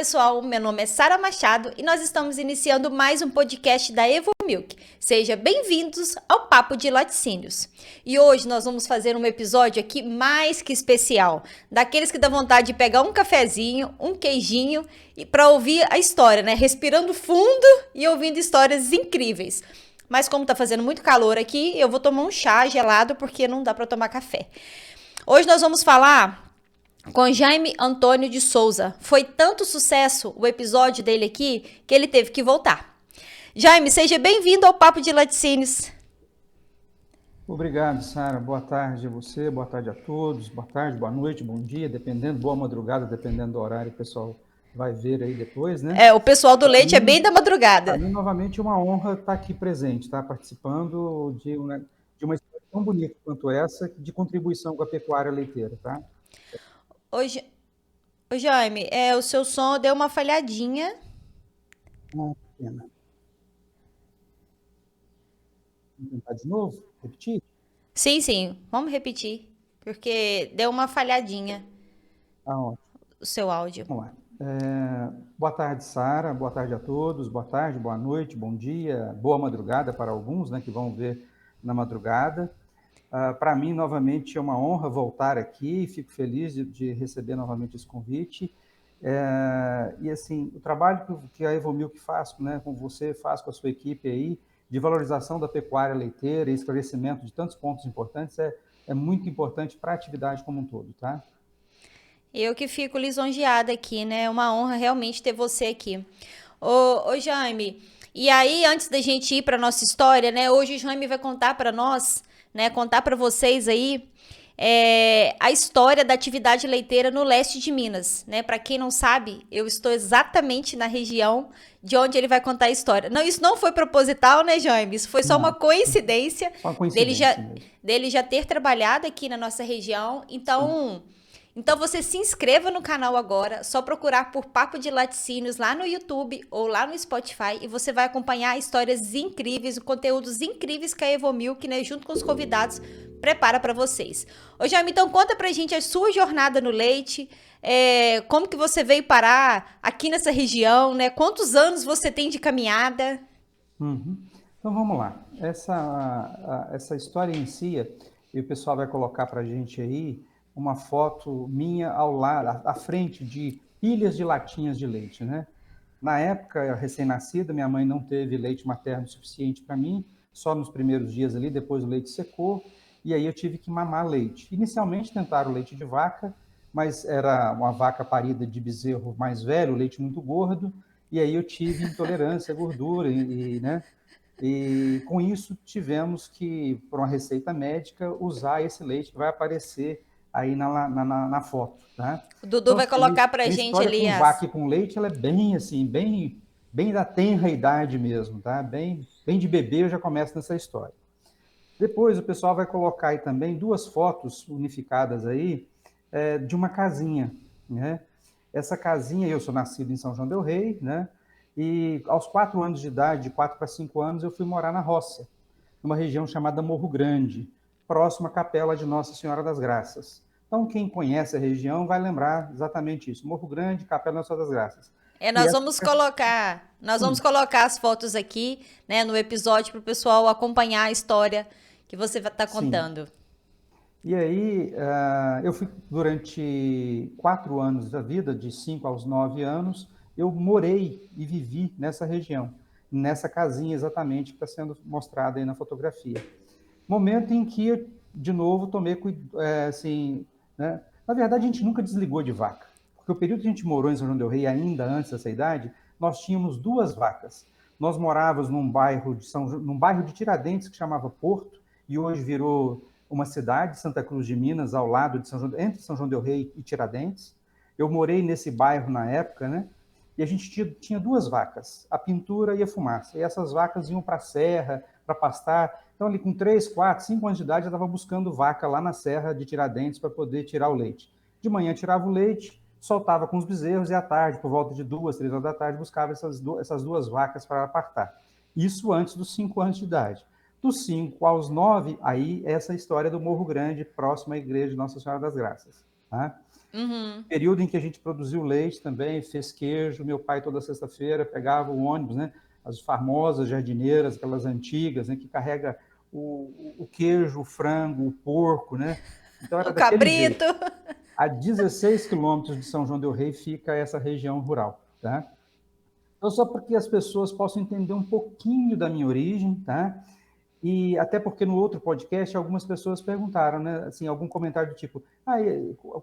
pessoal, meu nome é Sara Machado e nós estamos iniciando mais um podcast da Evomilk. Sejam bem-vindos ao Papo de Laticínios. E hoje nós vamos fazer um episódio aqui mais que especial, daqueles que dá vontade de pegar um cafezinho, um queijinho e para ouvir a história, né? Respirando fundo e ouvindo histórias incríveis. Mas como tá fazendo muito calor aqui, eu vou tomar um chá gelado porque não dá para tomar café. Hoje nós vamos falar com Jaime Antônio de Souza. Foi tanto sucesso o episódio dele aqui que ele teve que voltar. Jaime, seja bem-vindo ao Papo de Laticínios. Obrigado, Sara. Boa tarde a você, boa tarde a todos, boa tarde, boa noite, bom dia, dependendo, boa madrugada, dependendo do horário, o pessoal vai ver aí depois, né? O pessoal do leite é bem da madrugada. Para mim, novamente, é uma honra estar aqui presente, tá? Participando de uma história tão bonita quanto essa, de contribuição com a pecuária leiteira, tá? Hoje, ô Jaime, o seu som deu uma falhadinha. Uma pena. Vamos tentar de novo? Repetir? Sim, vamos repetir, porque deu uma falhadinha Ótimo. o seu áudio. Vamos lá. Boa tarde, Sara. Boa tarde a todos. Boa tarde, boa noite, bom dia, boa madrugada para alguns, né, que vão ver na madrugada. Para mim, novamente, é uma honra voltar aqui. Fico feliz de receber novamente esse convite. E, assim, o trabalho que a Evomilk faz, né, com você, faz com a sua equipe aí, de valorização da pecuária leiteira e esclarecimento de tantos pontos importantes, é muito importante para a atividade como um todo, tá? Eu que fico lisonjeada aqui, né? É uma honra realmente ter você aqui. Ô Jaime, e aí antes da gente ir para nossa história, né? Hoje o Jaime vai contar para nós, né? Contar para vocês aí a história da atividade leiteira no leste de Minas, né? Para quem não sabe, eu estou exatamente na região de onde ele vai contar a história. Não, isso não foi proposital, né, Jaime? Isso foi só uma Não, coincidência só uma coincidência mesmo. dele já ter trabalhado aqui na nossa região. Então você se inscreva no canal agora, só procurar por Papo de Laticínios lá no YouTube ou lá no Spotify e você vai acompanhar histórias incríveis, conteúdos incríveis que a Evomilk, né, junto com os convidados, prepara para vocês. Ô Jaime, então conta pra gente a sua jornada no leite, como que você veio parar aqui nessa região, né? Quantos anos você tem de caminhada? Uhum. Então vamos lá. Essa história inicia, e o pessoal vai colocar para a gente aí uma foto minha ao lado, à frente de pilhas de latinhas de leite, né? Na época, recém-nascida, minha mãe não teve leite materno suficiente para mim, só nos primeiros dias ali, depois o leite secou, e aí eu tive que mamar leite. Inicialmente tentaram leite de vaca, mas era uma vaca parida de bezerro mais velho, leite muito gordo, e aí eu tive intolerância à gordura, né? E com isso tivemos que, por uma receita médica, usar esse leite que vai aparecer aí na foto, tá? O Dudu Então, vai assim, colocar pra minha gente história ali com vaca e com leite, ela é bem assim, bem da tenra idade mesmo, tá? Bem de bebê eu já começo nessa história. Depois o pessoal vai colocar aí também duas fotos unificadas aí de uma casinha, né? Essa casinha, eu sou nascido em São João del Rei, né? E aos 4 anos de idade, de 4 para 5 anos, eu fui morar na roça, numa região chamada Morro Grande, próxima à Capela de Nossa Senhora das Graças. Então, quem conhece a região vai lembrar exatamente isso. Morro Grande, Capela de Nossa Senhora das Graças. E Nós vamos colocar, sim. as fotos aqui, né, no episódio para o pessoal acompanhar a história que você vai estar Sim. contando. E aí, eu fui durante 4 anos da vida, de 5 aos 9 anos, eu morei e vivi nessa região, nessa casinha exatamente que está sendo mostrada aí na fotografia. Momento em que eu, de novo, tomei assim, né? Na verdade, a gente nunca desligou de vaca, porque o período que a gente morou em São João del Rei, ainda antes dessa idade, nós tínhamos 2 vacas. Nós morávamos num bairro de Tiradentes que chamava Porto, e hoje virou uma cidade, Santa Cruz de Minas, ao lado de entre São João del Rei e Tiradentes. Eu morei nesse bairro na época, né? E a gente tinha 2 vacas, a pintura e a fumaça. E essas vacas iam para a serra, para pastar. Então, ali com 3, 4, 5 anos de idade, eu estava buscando vaca lá na serra de Tiradentes para poder tirar o leite. De manhã tirava o leite, soltava com os bezerros e à tarde, por volta de 2, 3 horas da tarde, buscava essas 2 vacas para apartar. Isso antes dos 5 anos de idade. Dos 5 aos 9, aí essa história do Morro Grande, próximo à igreja de Nossa Senhora das Graças. Tá? Uhum. Período em que a gente produziu leite também, fez queijo. Meu pai toda sexta-feira pegava o ônibus, né? As famosas jardineiras, aquelas antigas, né? Que carrega o queijo, o frango, o porco, né? Então O era daquele cabrito. jeito. A 16 quilômetros de São João del Rei fica essa região rural, tá? Então, só para que as pessoas possam entender um pouquinho da minha origem, tá? E até porque no outro podcast algumas pessoas perguntaram, né, assim, algum comentário do tipo,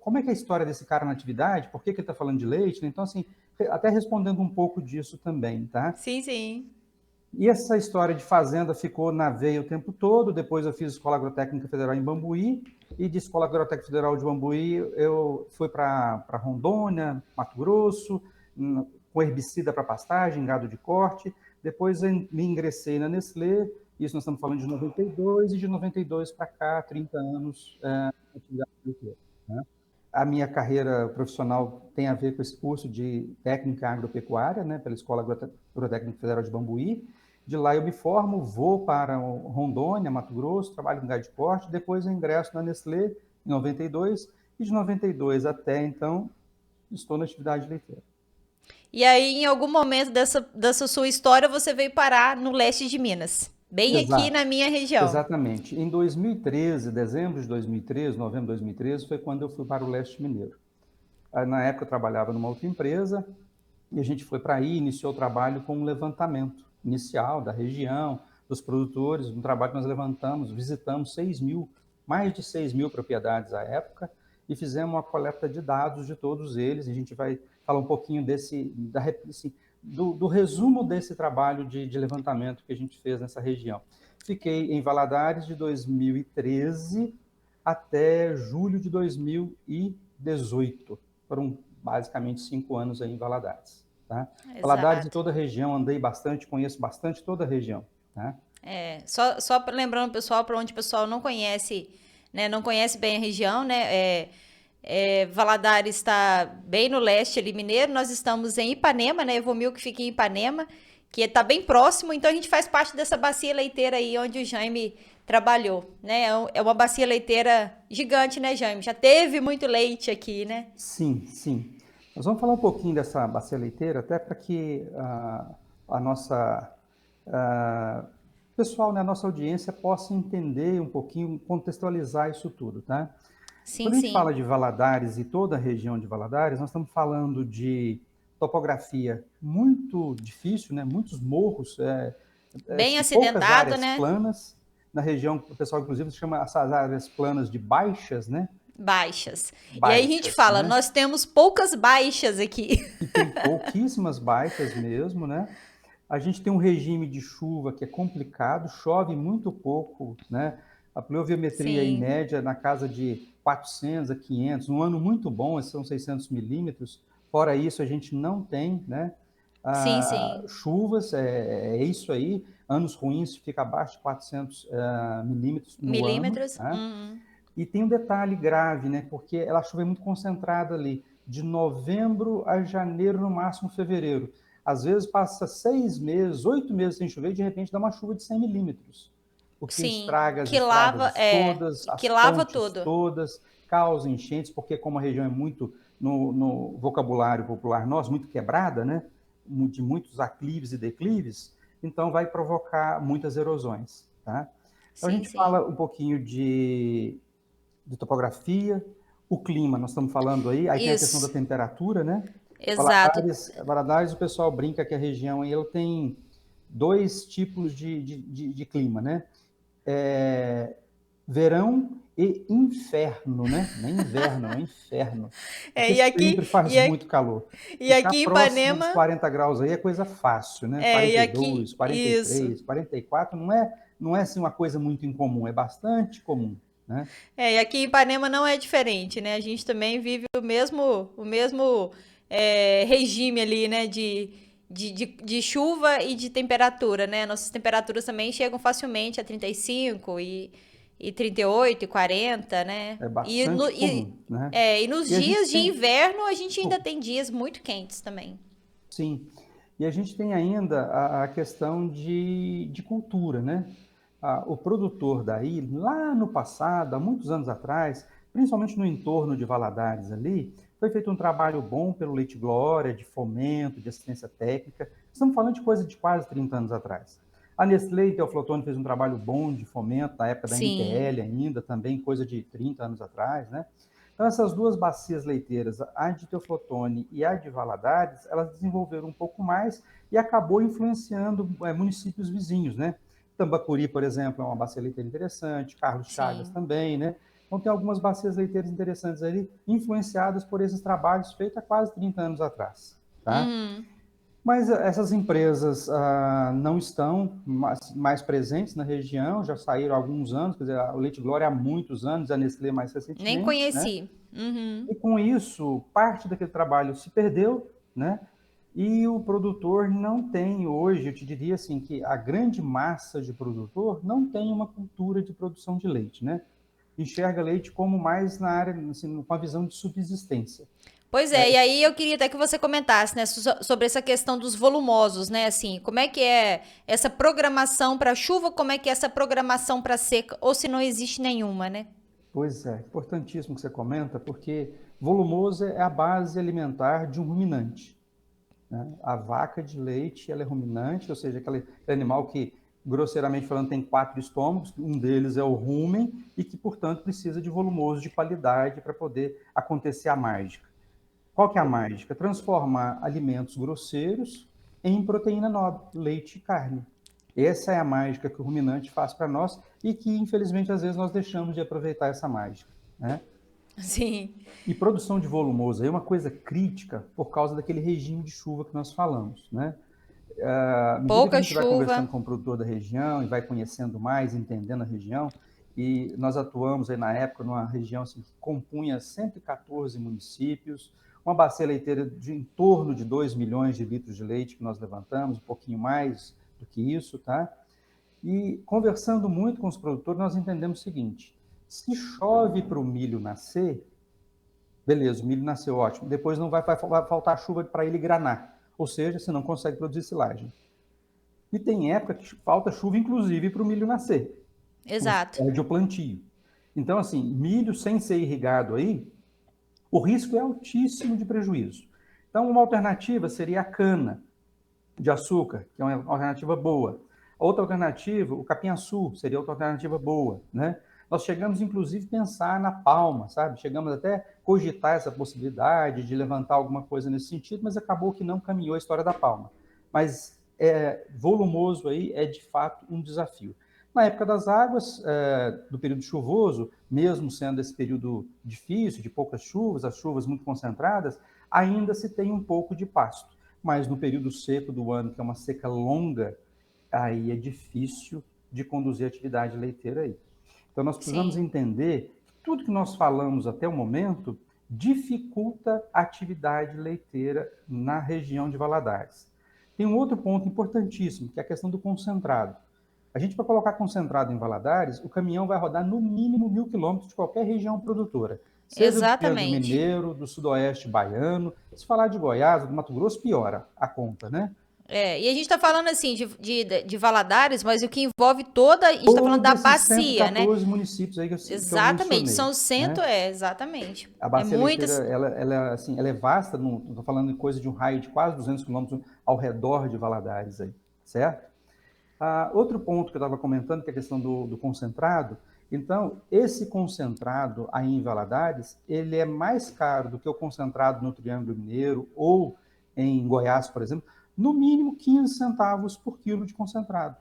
como é que é a história desse cara na atividade? Por que que ele está falando de leite? Né? Então, assim, até respondendo um pouco disso também, tá? Sim, sim. E essa história de fazenda ficou na veia o tempo todo. Depois eu fiz Escola Agrotécnica Federal em Bambuí, e de Escola Agrotécnica Federal de Bambuí eu fui para Rondônia, Mato Grosso, com herbicida para pastagem, gado de corte. Depois eu me ingressei na Nestlé, isso nós estamos falando de 92, e de 92 para cá, 30 anos, atividade agrícola, né? A minha carreira profissional tem a ver com esse curso de técnica agropecuária, né, pela Escola Agrotécnica Federal de Bambuí. De lá eu me formo, vou para Rondônia, Mato Grosso, trabalho com gado de corte, depois eu ingresso na Nestlé em 92, e de 92 até então estou na atividade leiteira. E aí, em algum momento dessa sua história, você veio parar no leste de Minas, bem aqui Exato, na minha região. exatamente. Em 2013, dezembro de 2013, novembro de 2013, foi quando eu fui para o leste mineiro. Na época eu trabalhava numa outra empresa, e a gente foi para aí, iniciou o trabalho com um levantamento inicial da região, dos produtores, um trabalho que nós levantamos, visitamos mais de 6 mil propriedades à época, e fizemos uma coleta de dados de todos eles. A gente vai falar um pouquinho do resumo desse trabalho de levantamento que a gente fez nessa região. Fiquei em Valadares de 2013 até julho de 2018. Foram basicamente 5 anos aí em Valadares. Tá? Valadares e Exato. toda a região, andei bastante, conheço bastante toda a região. Tá? É, só lembrando, pessoal, para onde o pessoal não conhece, né, não conhece bem a região, né, Valadares está bem no leste ali, mineiro, nós estamos em Ipanema, né, Evomil que fica em Ipanema, que está bem próximo, então a gente faz parte dessa bacia leiteira aí onde o Jaime trabalhou, né, é uma bacia leiteira gigante, né, Jaime, já teve muito leite aqui, né? Sim, sim. Nós vamos falar um pouquinho dessa bacia leiteira, até para que a nossa pessoal, né, a nossa audiência possa entender um pouquinho, contextualizar isso tudo, tá? Sim, Quando a gente sim. fala de Valadares e toda a região de Valadares, nós estamos falando de topografia muito difícil, né? Muitos morros, Bem poucas acidentado, áreas né? planas. Na região, o pessoal inclusive chama essas áreas planas de baixas, né? Baixas. E aí a gente Baixas, fala, né? nós temos poucas baixas aqui. E tem pouquíssimas baixas mesmo, né? A gente tem um regime de chuva que é complicado, chove muito pouco, né? A pluviometria em Sim, média na casa de 400 a 500, um ano muito bom, são 600 milímetros. Fora isso, a gente não tem, né? sim, sim. Chuvas, é isso aí. Anos ruins fica abaixo de 400 milímetros no ano, Milímetros. né? Uhum. E tem um detalhe grave, né? Porque a chuva é muito concentrada ali, de novembro a janeiro, no máximo fevereiro. Às vezes passa 6 meses, 8 meses sem chover, e de repente dá uma chuva de 100 milímetros, o que Sim. estraga as Que lava, estradas todas, as que lava pontes tudo. todas, causa enchentes, porque como a região é muito, no vocabulário popular nosso, muito quebrada, né? De muitos aclives e declives, então vai provocar muitas erosões, tá? Então a Sim, gente sim. fala um pouquinho de topografia, o clima, nós estamos falando aí tem a questão da Isso. temperatura, né? Exato. Valadares, o pessoal brinca que a região aí, ela tem dois tipos de clima, né? É, verão e inferno, né? Não é inverno, é inferno. É, Porque sempre faz muito calor. e Ficar aqui em próximo dos Ipanema, 40 graus aí é coisa fácil, né? e 42, aqui, isso. 43, 44 não é assim uma coisa muito incomum, é bastante comum, né? E aqui em Ipanema não é diferente, né? A gente também vive o mesmo regime ali, né? De chuva e de temperatura, né? Nossas temperaturas também chegam facilmente a 35 e 38 e 40, né? É bastante comum, né? E nos E a gente dias de tem, inverno a gente ainda tem dias muito quentes também. sim, e a gente tem ainda a questão de cultura, né? O produtor daí, lá no passado, há muitos anos atrás, principalmente no entorno de Valadares ali, foi feito um trabalho bom pelo Leite Glória, de fomento, de assistência técnica. Estamos falando de coisa de quase 30 anos atrás. A Nestlé e Teoflotone fez um trabalho bom de fomento, na época da Sim, NPL ainda, também coisa de 30 anos atrás, né? Então, essas duas bacias leiteiras, a de Teoflotone e a de Valadares, elas desenvolveram um pouco mais e acabou influenciando municípios vizinhos, né? Tambacuri, por exemplo, é uma bacia leiteira interessante, Carlos Chagas sim. também, né? Então, tem algumas bacias leiteiras interessantes ali, influenciadas por esses trabalhos feitos há quase 30 anos atrás, tá? Uhum. Mas essas empresas não estão mais presentes na região, já saíram há alguns anos, quer dizer, o Leite Glória há muitos anos, a Nestlé mais Nem recentemente, né? conheci. Uhum. E com isso, parte daquele trabalho se perdeu, né? E o produtor não tem hoje, eu te diria assim, que a grande massa de produtor não tem uma cultura de produção de leite, né? Enxerga leite como mais na área, assim, com a visão de subsistência. Pois é, e aí eu queria até que você comentasse, né, sobre essa questão dos volumosos, né, assim, como é que é essa programação para chuva, como é que é essa programação para seca, ou se não existe nenhuma, né? Pois é, importantíssimo que você comenta, porque volumoso é a base alimentar de um ruminante, né? A vaca de leite, ela é ruminante, ou seja, aquele animal que, grosseiramente falando, tem 4 estômagos, um deles é o rumen, e que, portanto, precisa de volumoso de qualidade para poder acontecer a mágica. Qual que é a mágica? Transformar alimentos grosseiros em proteína nobre, leite e carne. Essa é a mágica que o ruminante faz para nós e que, infelizmente, às vezes nós deixamos de aproveitar essa mágica, né? Sim. E produção de volumoso é uma coisa crítica por causa daquele regime de chuva que nós falamos, né? À medida que a Pouca gente vai conversando chuva. com o produtor da região e vai conhecendo mais, entendendo a região, e nós atuamos aí na época numa região assim, que compunha 114 municípios, uma bacia leiteira de em torno de 2 milhões de litros de leite que nós levantamos, um pouquinho mais do que isso, tá? E conversando muito com os produtores, nós entendemos o seguinte: se chove para o milho nascer, beleza, o milho nasceu ótimo, depois não vai faltar chuva para ele granar, ou seja, você não consegue produzir silagem. E tem época que falta chuva, inclusive, para o milho nascer. Você Exato. perde o plantio. Então, assim, milho sem ser irrigado aí, o risco é altíssimo de prejuízo. Então, uma alternativa seria a cana de açúcar, que é uma alternativa boa. Outra alternativa, o capim-açu, seria outra alternativa boa, né? Nós chegamos, inclusive, a pensar na palma, sabe? Chegamos até a cogitar essa possibilidade de levantar alguma coisa nesse sentido, mas acabou que não caminhou a história da palma. Mas volumoso aí é, de fato, um desafio. Na época das águas, do período chuvoso, mesmo sendo esse período difícil, de poucas chuvas, as chuvas muito concentradas, ainda se tem um pouco de pasto. Mas no período seco do ano, que é uma seca longa, aí é difícil de conduzir a atividade leiteira aí. Então, nós precisamos Sim. entender que tudo que nós falamos até o momento dificulta a atividade leiteira na região de Valadares. Tem um outro ponto importantíssimo, que é a questão do concentrado. A gente, para colocar concentrado em Valadares, o caminhão vai rodar no mínimo 1.000 quilômetros de qualquer região produtora, seja do Triângulo Exatamente. Mineiro, do Sudoeste Baiano. Se falar de Goiás, do Mato Grosso, piora a conta, né? É, e a gente tá falando assim de Valadares, mas o que envolve toda. A gente tá falando da Todos esses bacia, né? 114 municípios aí que eu Exatamente. mencionei, São cento, né? exatamente. A É bacia leiteira, muitas. assim, ela é vasta, estou falando em coisa de um raio de quase 200 quilômetros ao redor de Valadares aí, certo? Outro ponto que eu estava comentando, que é a questão do concentrado. Então, esse concentrado aí em Valadares, ele é mais caro do que o concentrado no Triângulo Mineiro ou em Goiás, por exemplo, no mínimo 15 centavos por quilo de concentrado,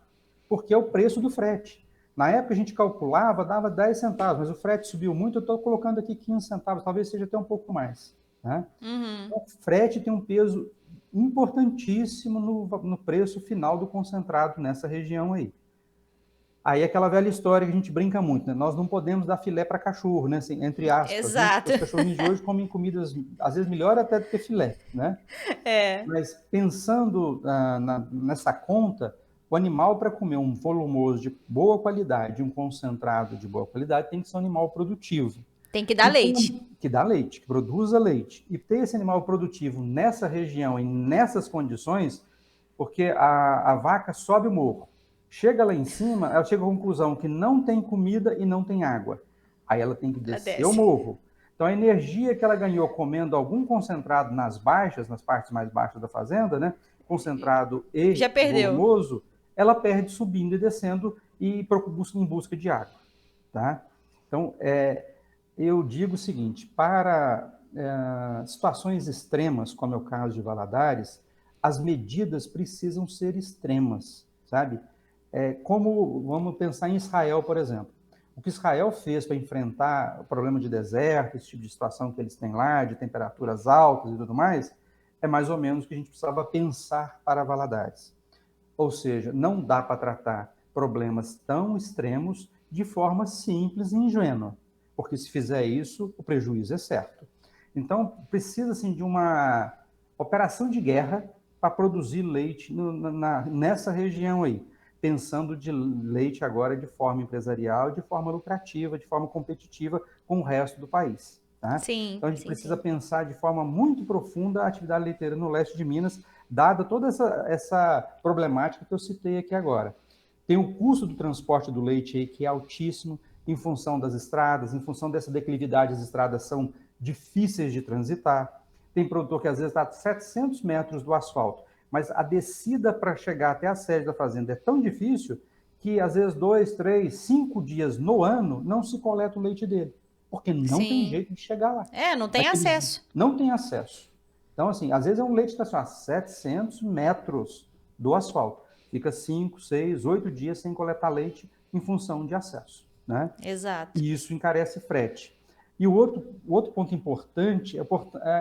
porque é o preço do frete. Na época a gente calculava, dava 10 centavos, mas o frete subiu muito, eu estou colocando aqui 15 centavos, talvez seja até um pouco mais. Né? Uhum. O frete tem um peso importantíssimo no preço final do concentrado nessa região aí. Aí é aquela velha história que a gente brinca muito, né? Nós não podemos dar filé para cachorro, né? Assim, entre aspas, né? Porque Exato. os cachorrinhos de hoje comem comidas, às vezes, melhor até do que filé, né? É. Mas pensando nessa conta, o animal para comer um volumoso de boa qualidade, um concentrado de boa qualidade, tem que ser um animal produtivo. Tem que dar E leite. que dá leite, que produza leite. E ter esse animal produtivo nessa região e nessas condições, porque a vaca sobe o morro. Chega lá em cima, ela chega à conclusão que não tem comida e não tem água. Aí ela tem que Ela descer o desce. morro. Então, a energia que ela ganhou comendo algum concentrado nas baixas, nas partes mais baixas da fazenda, né? Concentrado Já e perdeu. volumoso, ela perde subindo e descendo e em busca de água. Tá? Então, eu digo o seguinte, para situações extremas, como é o caso de Valadares, as medidas precisam ser extremas, sabe? Como vamos pensar em Israel, por exemplo. O que Israel fez para enfrentar o problema de deserto, esse tipo de situação que eles têm lá, de temperaturas altas e tudo mais, é mais ou menos o que a gente precisava pensar para Valadares. Ou seja, não dá para tratar problemas tão extremos de forma simples e ingênua, porque se fizer isso, o prejuízo é certo. Então, precisa assim, de uma operação de guerra para produzir leite nessa região aí, pensando de leite agora de forma empresarial, de forma lucrativa, de forma competitiva com o resto do país. Tá? Sim, Então, a gente sim, precisa sim. pensar de forma muito profunda a atividade leiteira no leste de Minas, dada toda essa problemática que eu citei aqui agora. Tem o custo do transporte do leite aí, que é altíssimo, em função das estradas, em função dessa declividade, as estradas são difíceis de transitar. Tem produtor que às vezes está a 700 metros do asfalto, mas a descida para chegar até a sede da fazenda é tão difícil que às vezes 2, 3, 5 dias no ano não se coleta o leite dele, porque não tem Sim. jeito de chegar lá. Não tem Naqueles, acesso. não tem acesso. Então, assim, às vezes é um leite que está assim, a 700 metros do asfalto. Fica 5, 6, 8 dias sem coletar leite em função de acesso. Né? Exato. E isso encarece frete. E o outro ponto importante é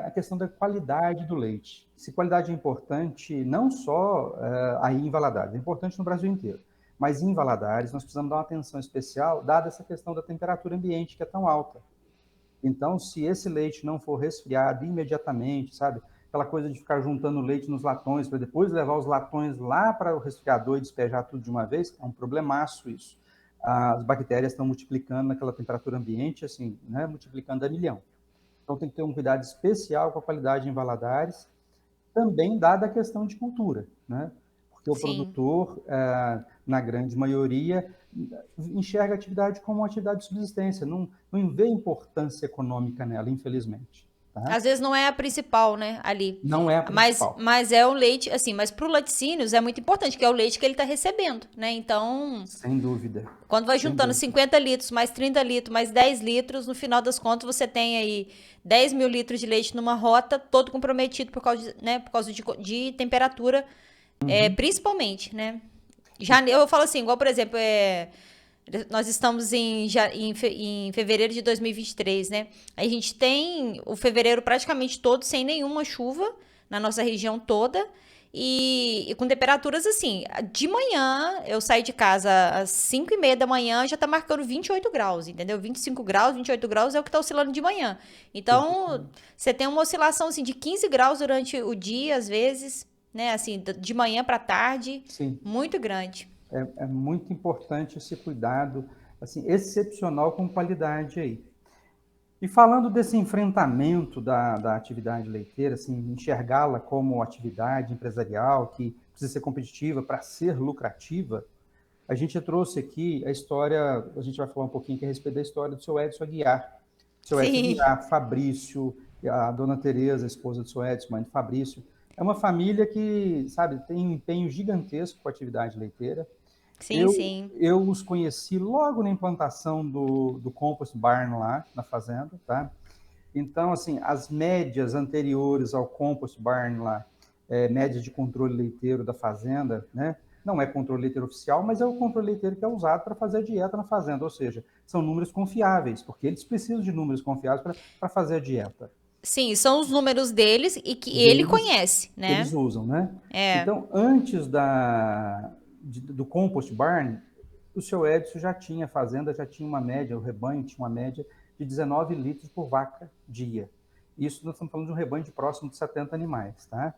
a questão da qualidade do leite. Se qualidade é importante, não só aí em Valadares, é importante no Brasil inteiro. Mas em Valadares, nós precisamos dar uma atenção especial, dada essa questão da temperatura ambiente, que é tão alta. Então, se esse leite não for resfriado imediatamente, sabe? Aquela coisa de ficar juntando leite nos latões para depois levar os latões lá para o resfriador e despejar tudo de uma vez, é um problemaço isso. As bactérias estão multiplicando naquela temperatura ambiente, assim, né? Multiplicando a milhão. Então, tem que ter um cuidado especial com a qualidade em Valadares, também dada a questão de cultura, né? Porque o Sim. produtor, na grande maioria, enxerga a atividade como uma atividade de subsistência, não vê importância econômica nela, infelizmente. Tá? Às vezes não é a principal, né, ali. Não é a Mas, principal, mas é o leite, assim, mas pro laticínios é muito importante, que é o leite que ele tá recebendo, né? Então, sem dúvida. quando vai Sem juntando dúvida. 50 litros, mais 30 litros, mais 10 litros, no final das contas você tem aí 10 mil litros de leite numa rota, todo comprometido por causa de, né, por causa de temperatura, Uhum. principalmente, né? Já, eu falo assim, igual, por exemplo, nós estamos em fevereiro de 2023, né? A gente tem o fevereiro praticamente todo sem nenhuma chuva na nossa região toda. E com temperaturas assim, de manhã, eu saí de casa às 5:30 da manhã, já tá marcando 28 graus, entendeu? 25 graus, 28 graus é o que tá oscilando de manhã. Então, Exatamente. você tem uma oscilação assim, de 15 graus durante o dia, às vezes, né? Assim, de manhã para tarde, Sim, muito grande. é muito importante esse cuidado, assim, excepcional com qualidade aí. E falando desse enfrentamento da atividade leiteira, assim, enxergá-la como atividade empresarial que precisa ser competitiva para ser lucrativa, a gente trouxe aqui a história, a gente vai falar um pouquinho aqui a respeito da história do seu Edson Aguiar. Seu Edson Sim, Aguiar, Fabrício, a dona Tereza, a esposa do seu Edson, mãe do Fabrício. É uma família que, sabe, tem um empenho gigantesco com a atividade leiteira. sim, Eu, sim. eu os conheci logo na implantação do Compost Barn lá na fazenda, tá? Então, assim, as médias anteriores ao Compost Barn lá, média de controle leiteiro da fazenda, né? Não é controle leiteiro oficial, mas é o controle leiteiro que é usado para fazer a dieta na fazenda, ou seja, são números confiáveis, porque eles precisam de números confiáveis para fazer a dieta Sim, são os números deles e que ele deles, conhece, que eles né? usam, né? É. Então, antes do Compost Barn, o seu Edson já tinha, a fazenda já tinha uma média, o rebanho tinha uma média de 19 litros por vaca dia. Isso nós estamos falando de um rebanho de próximo de 70 animais, tá?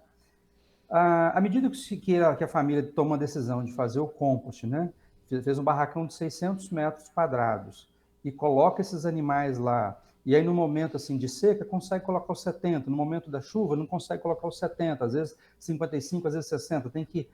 À medida que a família toma a decisão de fazer o compost, né? Fez um barracão de 600 metros quadrados e coloca esses animais lá. E aí, no momento assim de seca, consegue colocar os 70. No momento da chuva, não consegue colocar os 70. Às vezes 55, às vezes 60. Tem que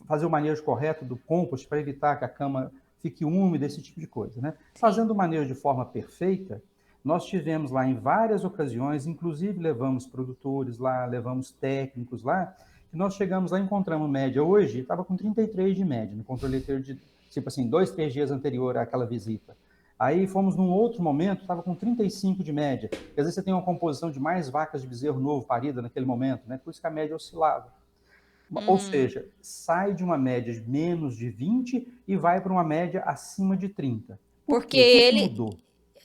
fazer o manejo correto do compost para evitar que a cama fique úmida, esse tipo de coisa, né? Sim. Fazendo o manejo de forma perfeita, nós tivemos lá em várias ocasiões, inclusive levamos produtores lá, levamos técnicos lá, e nós chegamos lá e encontramos média. Hoje estava com 33 de média, no controle leiteiro de, tipo assim, 2, 3 dias anterior àquela visita. Aí fomos num outro momento, estava com 35 de média. Às vezes você tem uma composição de mais vacas de bezerro novo parida naquele momento, né? Por isso que a média oscilava. Ou Uhum. seja, sai de uma média de menos de 20 e vai para uma média acima de 30. Por Porque quê? O que ele, mudou?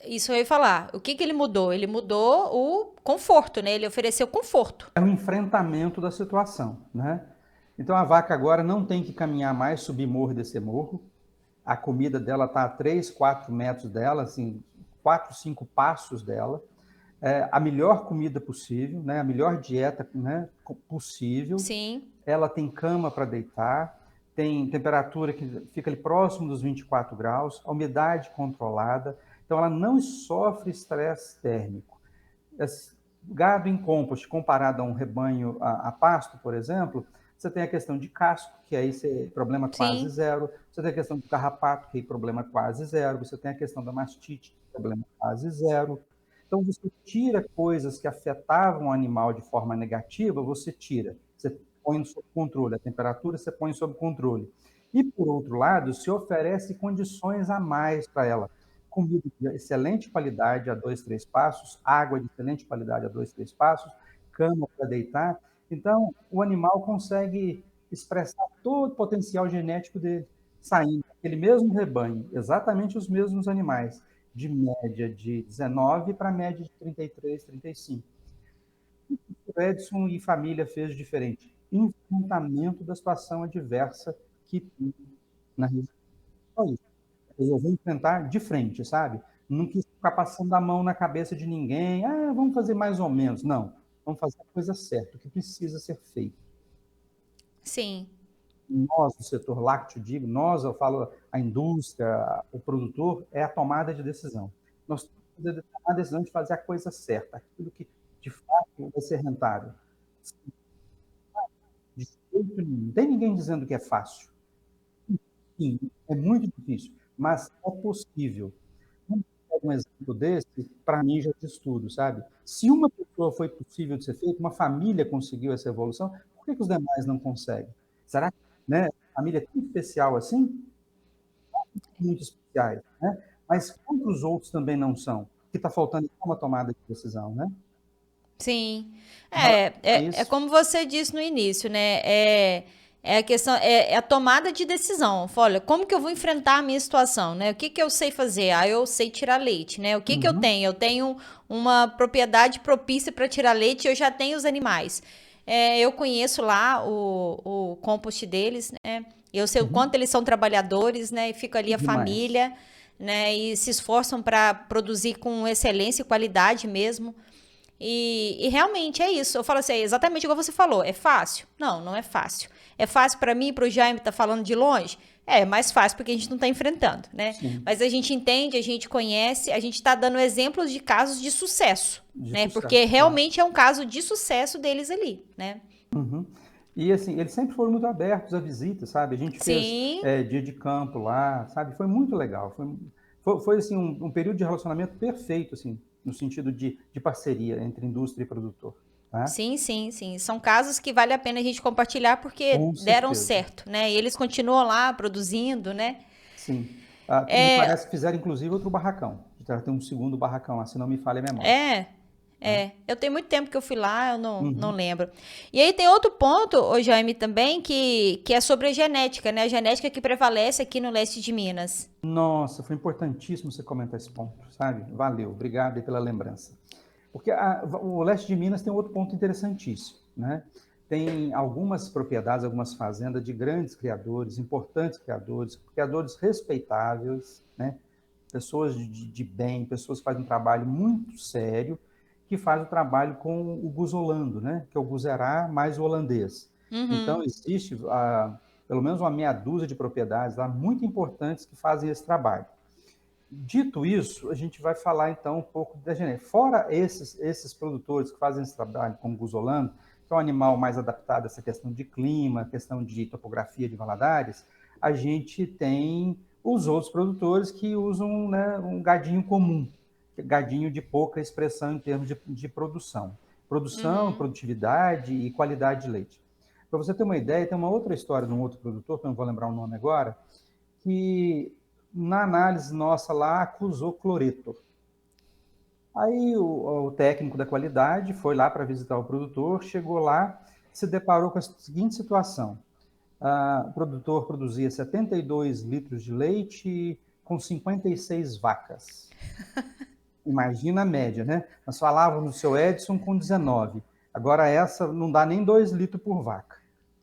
isso eu ia falar. O que que ele mudou? Ele mudou o conforto, né? Ele ofereceu conforto. É o enfrentamento da situação, né? Então a vaca agora não tem que caminhar mais, subir morro e descer morro. A comida dela está a 3, 4 metros dela, assim, 4, 5 passos dela. A melhor comida possível, né? A melhor dieta, né, possível. Sim. Ela tem cama para deitar, tem temperatura que fica ali próximo dos 24 graus, a umidade controlada, então ela não sofre estresse térmico. Esse gado em compost, comparado a um rebanho a pasto, por exemplo, você tem a questão de casco, que aí é problema quase Sim. zero, você tem a questão do carrapato, que aí problema quase zero, você tem a questão da mastite, problema quase zero. Então, você tira coisas que afetavam o animal de forma negativa, você tira. Você põe sob controle. A temperatura você põe sob controle. E, por outro lado, se oferece condições a mais para ela. Comida de excelente qualidade a 2, 3 passos, água de excelente qualidade a 2, 3 passos, cama para deitar. Então, o animal consegue expressar todo o potencial genético dele, saindo daquele mesmo rebanho, exatamente os mesmos animais, de média de 19 para média de 33, 35. O Edson e família fez de diferente. Enfrentamento da situação adversa que tem na região. Só isso. Resolveu enfrentar de frente, sabe? Não quis ficar passando a mão na cabeça de ninguém. Ah, vamos fazer mais ou menos. Não. Vamos fazer a coisa certa, o que precisa ser feito. Sim. Nós, do setor lácteo, digo, nós, eu falo, a indústria, o produtor, é a tomada de decisão. Nós temos que tomar a decisão de fazer a coisa certa, aquilo que, de fato, vai ser rentável. De jeito nenhum. Não tem ninguém dizendo que é fácil. Sim, é muito difícil, mas é possível. Quando eu pego um exemplo desse, para mim já diz tudo, sabe? Se uma pessoa foi possível de ser feita, uma família conseguiu essa evolução, por que os demais não conseguem? Será que, né, a família é tão especial assim? Muito especiais, né? Mas quantos outros também não são? Que está faltando uma tomada de decisão, né? Sim. Em relação a É isso, como você disse no início, né? É a questão, é a tomada de decisão. Olha, como que eu vou enfrentar a minha situação, né? O que que eu sei fazer? Ah, eu sei tirar leite, né? O que que eu uhum, tenho? Eu tenho uma propriedade propícia para tirar leite e eu já tenho os animais. Eu conheço lá o compost deles, né? Eu sei o uhum, quanto eles são trabalhadores, né? E fica ali a demais. família, né? E se esforçam para produzir com excelência e qualidade mesmo. E realmente é isso. Eu falo assim, é exatamente igual você falou. É fácil? Não, não é fácil. É fácil para mim, para o Jaime tá falando de longe? É mais fácil porque a gente não está enfrentando, né? Sim, Mas a gente entende, a gente conhece, a gente está dando exemplos de casos de sucesso, de né? Porque sucesso, claro. realmente é um caso de sucesso deles ali, né? Uhum. E assim, eles sempre foram muito abertos à visita, sabe? A gente fez Sim, dia de campo lá, sabe? Foi muito legal. Foi assim, um período de relacionamento perfeito, assim, no sentido de parceria entre indústria e produtor, tá? sim, sim, sim. São casos que vale a pena a gente compartilhar porque Com deram certeza, certo, né? E eles continuam lá produzindo, né? sim. Ah, me parece que fizeram, inclusive, outro barracão. Já tem um segundo barracão lá, se não me falha a memória. É, Tá? Eu tenho muito tempo que eu fui lá, eu não Uhum. lembro. E aí tem outro ponto, ô Jaime, também, que é sobre a genética, né? A genética que prevalece aqui no leste de Minas. Nossa, foi importantíssimo você comentar esse ponto, sabe? Valeu, obrigado aí pela lembrança. Porque o leste de Minas tem outro ponto interessantíssimo, né? Tem algumas propriedades, algumas fazendas de grandes criadores, importantes criadores, criadores respeitáveis, né? Pessoas de bem, pessoas que fazem um trabalho muito sério, que faz o trabalho com o guzolando, né? Que é o guzerá mais o holandês. Então, Uhum. existe pelo menos uma meia dúzia de propriedades lá muito importantes que fazem esse trabalho. Dito isso, a gente vai falar então um pouco da genética. Fora esses produtores que fazem esse trabalho como o guzolano, que é um animal mais adaptado a essa questão de clima, questão de topografia de Valadares, a gente tem os outros produtores que usam, né, um gadinho comum, gadinho de pouca expressão em termos de produção. Produção, produtividade e qualidade de leite. Para você ter uma ideia, tem uma outra história de um outro produtor, que eu não vou lembrar o nome agora, que na análise nossa lá acusou cloreto. Aí o técnico da qualidade foi lá para visitar o produtor, chegou lá, se deparou com a seguinte situação. O produtor produzia 72 litros de leite com 56 vacas. Imagina a média, né? Nós falávamos no seu Edson com 19. Agora essa não dá nem 2 litros por vaca.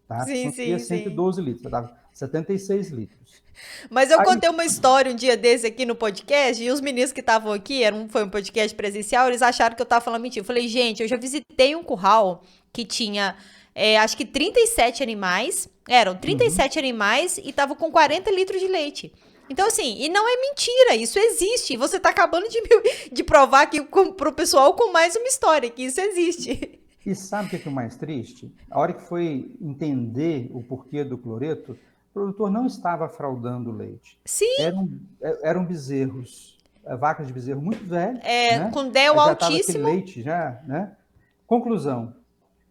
Tá? Sim, Produzia sim, sim. 112 litros, dava 76 litros. Mas eu Aí, contei uma história um dia desse aqui no podcast, e os meninos que estavam aqui, foi um podcast presencial, eles acharam que eu tava falando mentira. Eu falei, gente, eu já visitei um curral que tinha, acho que 37 animais, eram 37 animais e tava com 40 litros de leite. Então, assim, e não é mentira, isso existe. E você tá acabando de provar aqui pro pessoal com mais uma história, que isso existe. E sabe o que é o mais triste? A hora que foi entender o porquê do cloreto, o produtor não estava fraudando o leite. Sim. Eram bezerros, vacas de bezerro muito velhos, né? Com DEL Já estava aquele altíssimo. leite já, né? Conclusão,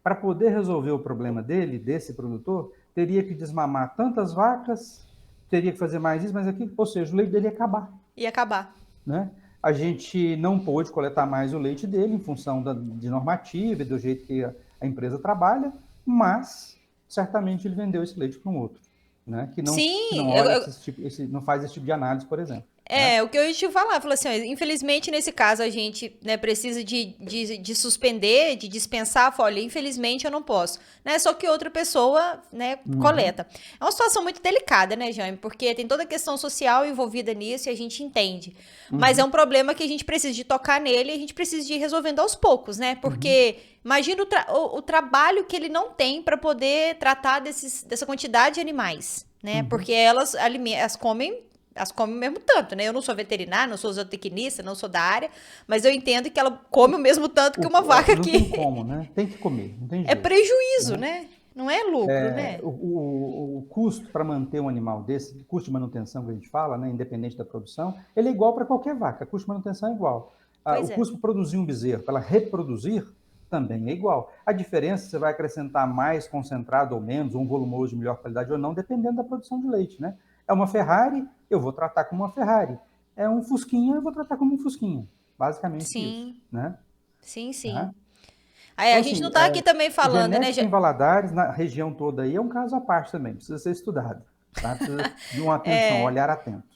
para poder resolver o problema desse produtor, teria que desmamar tantas vacas, teria que fazer mais isso, mais aquilo, ou seja, o leite dele ia acabar. Ia acabar. Né? A gente não pôde coletar mais o leite dele em função de normativa e do jeito que a empresa trabalha, mas certamente ele vendeu esse leite para um outro, né? Que não, Sim, que não olha não faz esse tipo de análise, por exemplo. Né? o que eu ia te falar, falou assim, infelizmente nesse caso a gente, né, precisa de suspender, de dispensar, olha, infelizmente eu não posso, né, só que outra pessoa, né, coleta. É uma situação muito delicada, né, Jaime, porque tem toda a questão social envolvida nisso e a gente entende, mas é um problema que a gente precisa de tocar nele e a gente precisa de ir resolvendo aos poucos, né, porque imagina o trabalho que ele não tem para poder tratar dessa quantidade de animais, né, porque elas comem o mesmo tanto, né? Eu não sou veterinária, não sou zootecnista, não sou da área, mas eu entendo que ela come o mesmo tanto que uma vaca aqui. Não tem como, né? Tem que comer, não tem jeito. É prejuízo, né? Não é lucro, né? O custo para manter um animal desse, custo de manutenção que a gente fala, né, independente da produção, ele é igual para qualquer vaca, custo de manutenção é igual. Custo para produzir um bezerro, para ela reproduzir, também é igual. A diferença, você vai acrescentar mais concentrado ou menos, um volumoso de melhor qualidade ou não, dependendo da produção de leite, né? É uma Ferrari, eu vou tratar como uma Ferrari. É um Fusquinha, eu vou tratar como um Fusquinha. Basicamente isso, né? Sim. Tá? Aí Então, a gente não está aqui também falando, né? Genética em Valadares, na região toda aí, é um caso à parte também, precisa ser estudado. Tá? Precisa de uma atenção, olhar atento.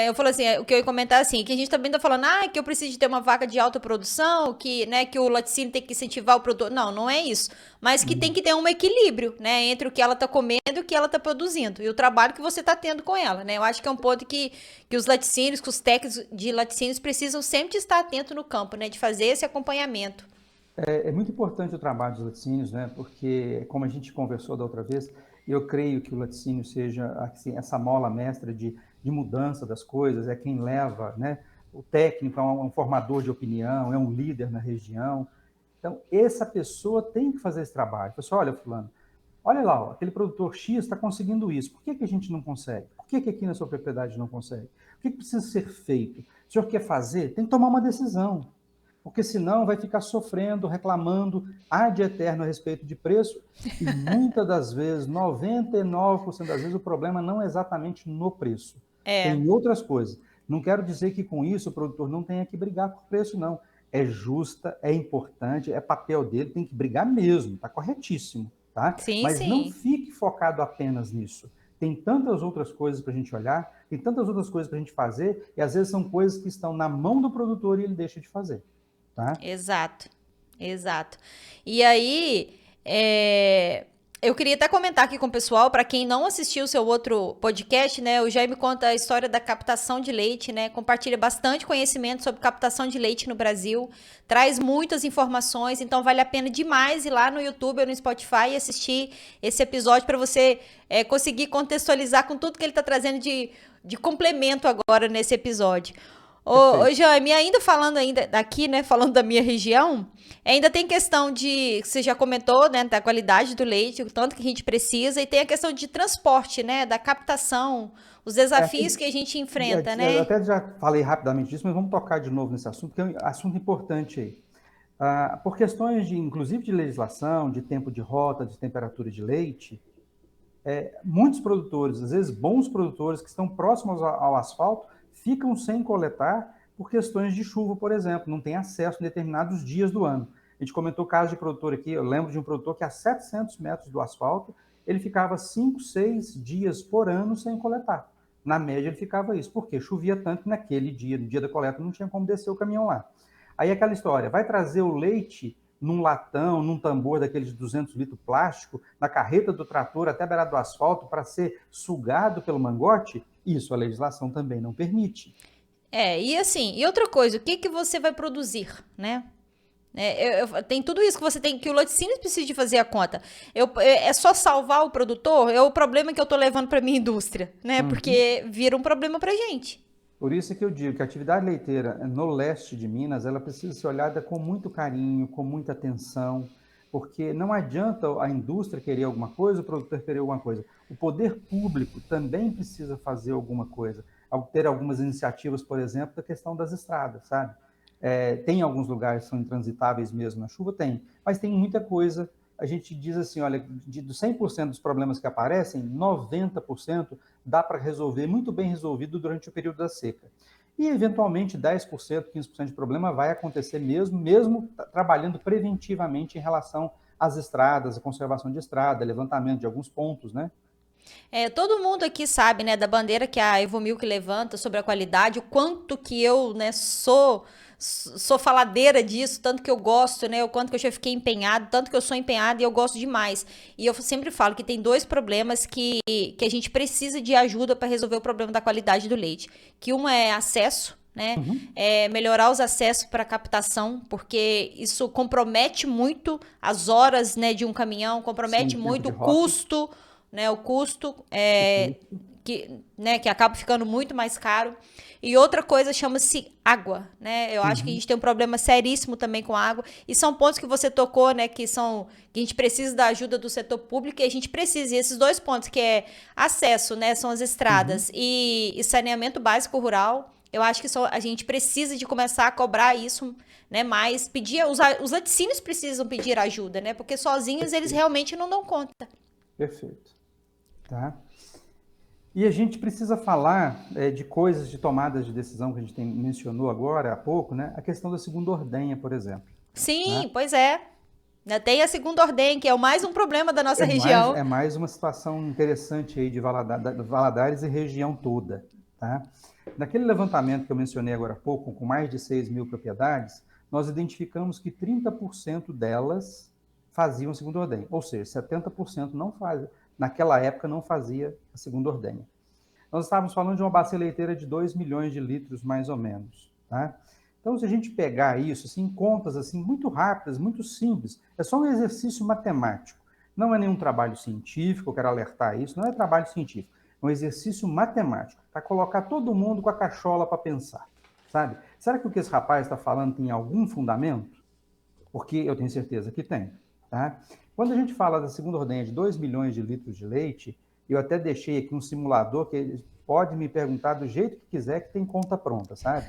Eu falo assim, o que eu ia comentar assim, que a gente também tá falando, que eu preciso de ter uma vaca de alta produção, que, né, que o laticínio tem que incentivar o produtor. Não, não é isso. Mas que tem que ter um equilíbrio, né, entre o que ela tá comendo e o que ela tá produzindo. E o trabalho que você tá tendo com ela, né. Eu acho que é um ponto que os laticínios, que os técnicos de laticínios precisam sempre estar atentos no campo, né, de fazer esse acompanhamento. É muito importante o trabalho dos laticínios, né, porque, como a gente conversou da outra vez, eu creio que o laticínio seja assim, essa mola mestra de mudança das coisas, é quem leva, né? O técnico é um formador de opinião, é um líder na região. Então, essa pessoa tem que fazer esse trabalho. Pessoal, olha, fulano, olha lá, ó, aquele produtor X está conseguindo isso. Por que a gente não consegue? Por que aqui na sua propriedade não consegue? O que precisa ser feito? O senhor quer fazer? Tem que tomar uma decisão. Porque senão vai ficar sofrendo, reclamando ad eterno a respeito de preço. E muitas das vezes, 99% das vezes, o problema não é exatamente no preço. Tem outras coisas. Não quero dizer que com isso o produtor não tenha que brigar por preço, não. É justa, é importante, é papel dele, tem que brigar mesmo, está corretíssimo. Tá? Sim, mas sim. não fique focado apenas nisso. Tem tantas outras coisas para a gente olhar, tem tantas outras coisas para a gente fazer, e às vezes são coisas que estão na mão do produtor e ele deixa de fazer. Tá? Exato. E aí, eu queria até comentar aqui com o pessoal, para quem não assistiu o seu outro podcast, né, o Jaime conta a história da captação de leite, né, compartilha bastante conhecimento sobre captação de leite no Brasil, traz muitas informações, então vale a pena demais ir lá no YouTube ou no Spotify e assistir esse episódio para você conseguir contextualizar com tudo que ele está trazendo de complemento agora nesse episódio. Ô, Jaime, ainda falando ainda daqui, né, falando da minha região, ainda tem questão de, que você já comentou, né, da qualidade do leite, o tanto que a gente precisa, e tem a questão de transporte, né, da captação, os desafios que a gente enfrenta, Eu né? até já falei rapidamente disso, mas vamos tocar de novo nesse assunto, que é um assunto importante aí. Por questões de, inclusive de legislação, de tempo de rota, de temperatura de leite, muitos produtores, às vezes bons produtores que estão próximos ao asfalto, ficam sem coletar por questões de chuva, por exemplo, não tem acesso em determinados dias do ano. A gente comentou o caso de produtor aqui, eu lembro de um produtor que a 700 metros do asfalto, ele ficava 5, 6 dias por ano sem coletar. Na média ele ficava isso, porque chovia tanto que naquele dia, no dia da coleta, não tinha como descer o caminhão lá. Aí aquela história, vai trazer o leite num latão, num tambor daqueles de 200 litros plástico, na carreta do trator até a beirada do asfalto para ser sugado pelo mangote? Isso a legislação também não permite. E assim, e outra coisa, o que que você vai produzir, né? Tem tudo isso que você tem, que o laticínios precisa de fazer a conta. É só salvar o produtor? É o problema que eu tô levando para minha indústria, né? Uhum. Porque vira um problema pra gente. Por isso que eu digo que a atividade leiteira no leste de Minas, ela precisa ser olhada com muito carinho, com muita atenção, porque não adianta a indústria querer alguma coisa, o produtor querer alguma coisa. O poder público também precisa fazer alguma coisa, ter algumas iniciativas, por exemplo, da questão das estradas, sabe? Tem alguns lugares que são intransitáveis mesmo na chuva? Tem, mas tem muita coisa. A gente diz assim, olha, dos 100% dos problemas que aparecem, 90% dá para resolver, muito bem resolvido durante o período da seca. E, eventualmente, 10%, 15% de problema vai acontecer mesmo trabalhando preventivamente em relação às estradas, a conservação de estrada, levantamento de alguns pontos, né? Todo mundo aqui sabe, né, da bandeira que a Evomilk levanta sobre a qualidade, o quanto que eu, né, sou faladeira disso, tanto que eu gosto, né, o quanto que eu já fiquei empenhado, tanto que eu sou empenhada e eu gosto demais. E eu sempre falo que tem dois problemas que a gente precisa de ajuda para resolver o problema da qualidade do leite. Que um é acesso, né? Uhum. Melhorar os acessos para captação, porque isso compromete muito as horas, né, de um caminhão, Sim, compromete tempo muito de o rota, custo, né? O custo o custo. que acaba ficando muito mais caro. E outra coisa chama-se água, né? Eu acho que a Uhum. gente tem um problema seríssimo também com água. E são pontos que você tocou, né? Que a gente precisa da ajuda do setor público e a gente precisa. E esses dois pontos, que é acesso, né? São as Uhum. estradas e saneamento básico rural. Eu acho que a gente precisa de começar a cobrar isso, né? Mas pedir, os laticínios precisam pedir ajuda, né? Porque sozinhos eles Perfeito, realmente não dão conta. perfeito. Tá? E a gente precisa falar de coisas de tomadas de decisão que a gente mencionou agora há pouco, né? A questão da segunda ordenha, por exemplo. Né? Sim, pois é. Ainda tem a segunda ordem, que é o mais um problema da nossa região. É mais uma situação interessante aí de Valadares e região toda. Tá? Naquele levantamento que eu mencionei agora há pouco, com mais de 6 mil propriedades, nós identificamos que 30% delas faziam a segunda ordenha, ou seja, 70% não fazia, naquela época não fazia a segunda ordenha. Nós estávamos falando de uma bacia leiteira de 2 milhões de litros, mais ou menos. Tá? Então, se a gente pegar isso assim, em contas assim, muito rápidas, muito simples, é só um exercício matemático. Não é nenhum trabalho científico, eu quero alertar isso, não é trabalho científico, é um exercício matemático, para colocar todo mundo com a cachola para pensar, sabe? Será que o que esse rapaz está falando tem algum fundamento? Porque eu tenho certeza que tem. Tá? Quando a gente fala da segunda ordenha de 2 milhões de litros de leite, eu até deixei aqui um simulador que ele pode me perguntar do jeito que quiser, que tem conta pronta, sabe?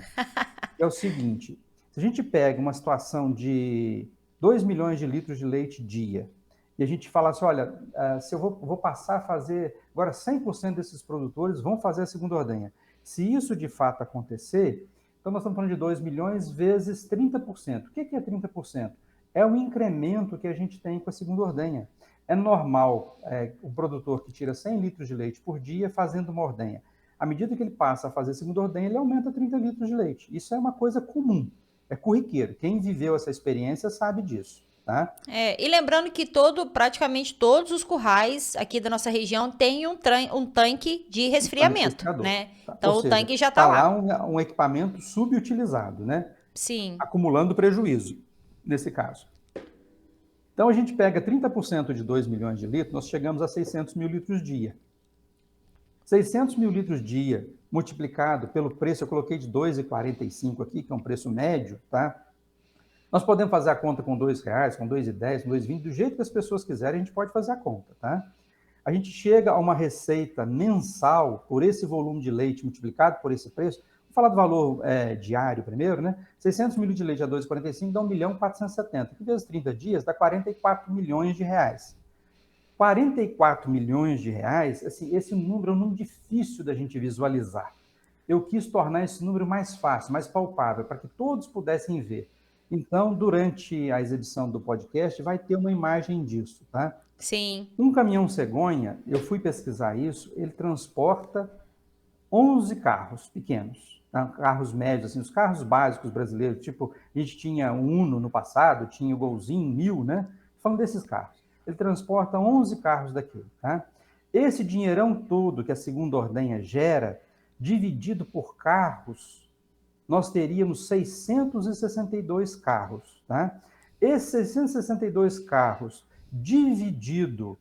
É o seguinte, se a gente pega uma situação de 2 milhões de litros de leite dia, e a gente fala assim, olha, se eu vou passar a fazer, agora 100% desses produtores vão fazer a segunda ordenha. Se isso de fato acontecer, então nós estamos falando de 2 milhões vezes 30%. O que é 30%? É o incremento que a gente tem com a segunda ordenha. É normal o produtor que tira 100 litros de leite por dia fazendo uma ordenha. À medida que ele passa a fazer a segunda ordenha, ele aumenta 30 litros de leite. Isso é uma coisa comum, é corriqueiro. Quem viveu essa experiência sabe disso. Tá? E lembrando que praticamente todos os currais aqui da nossa região têm um tanque de Um tanque resfriamento, resfriador. né? Tá? Ou Então o seja, tanque já tá está lá lá. um equipamento subutilizado, né? Sim. Acumulando prejuízo, nesse caso. Então, a gente pega 30% de 2 milhões de litros, nós chegamos a 600 mil litros dia. 600 mil litros dia multiplicado pelo preço, eu coloquei de R$ 2,45 aqui, que é um preço médio, tá? Nós podemos fazer a conta com R$ 2, com R$ 2,10, com R$ 2,20, do jeito que as pessoas quiserem, a gente pode fazer a conta, tá? A gente chega a uma receita mensal por esse volume de leite multiplicado por esse preço. Vou falar do valor diário primeiro, né? 600 ml de leite a 2,45 dá 1.470.000, que vezes 30 dias dá 44 milhões de reais. 44 milhões de reais, assim, esse número é um número difícil da gente visualizar. Eu quis tornar esse número mais fácil, mais palpável, para que todos pudessem ver. Então, durante a exibição do podcast, vai ter uma imagem disso, tá? Sim. Um caminhão cegonha, eu fui pesquisar isso, ele transporta 11 carros pequenos, tá? Carros médios, assim, os carros básicos brasileiros, tipo, a gente tinha o Uno no passado, tinha o Golzinho 1000, né? Falando desses carros. Ele transporta 11 carros daquele, tá? Esse dinheirão todo que a segunda ordenha gera, dividido por carros, nós teríamos 662 carros, tá? Esses 662 carros, dividido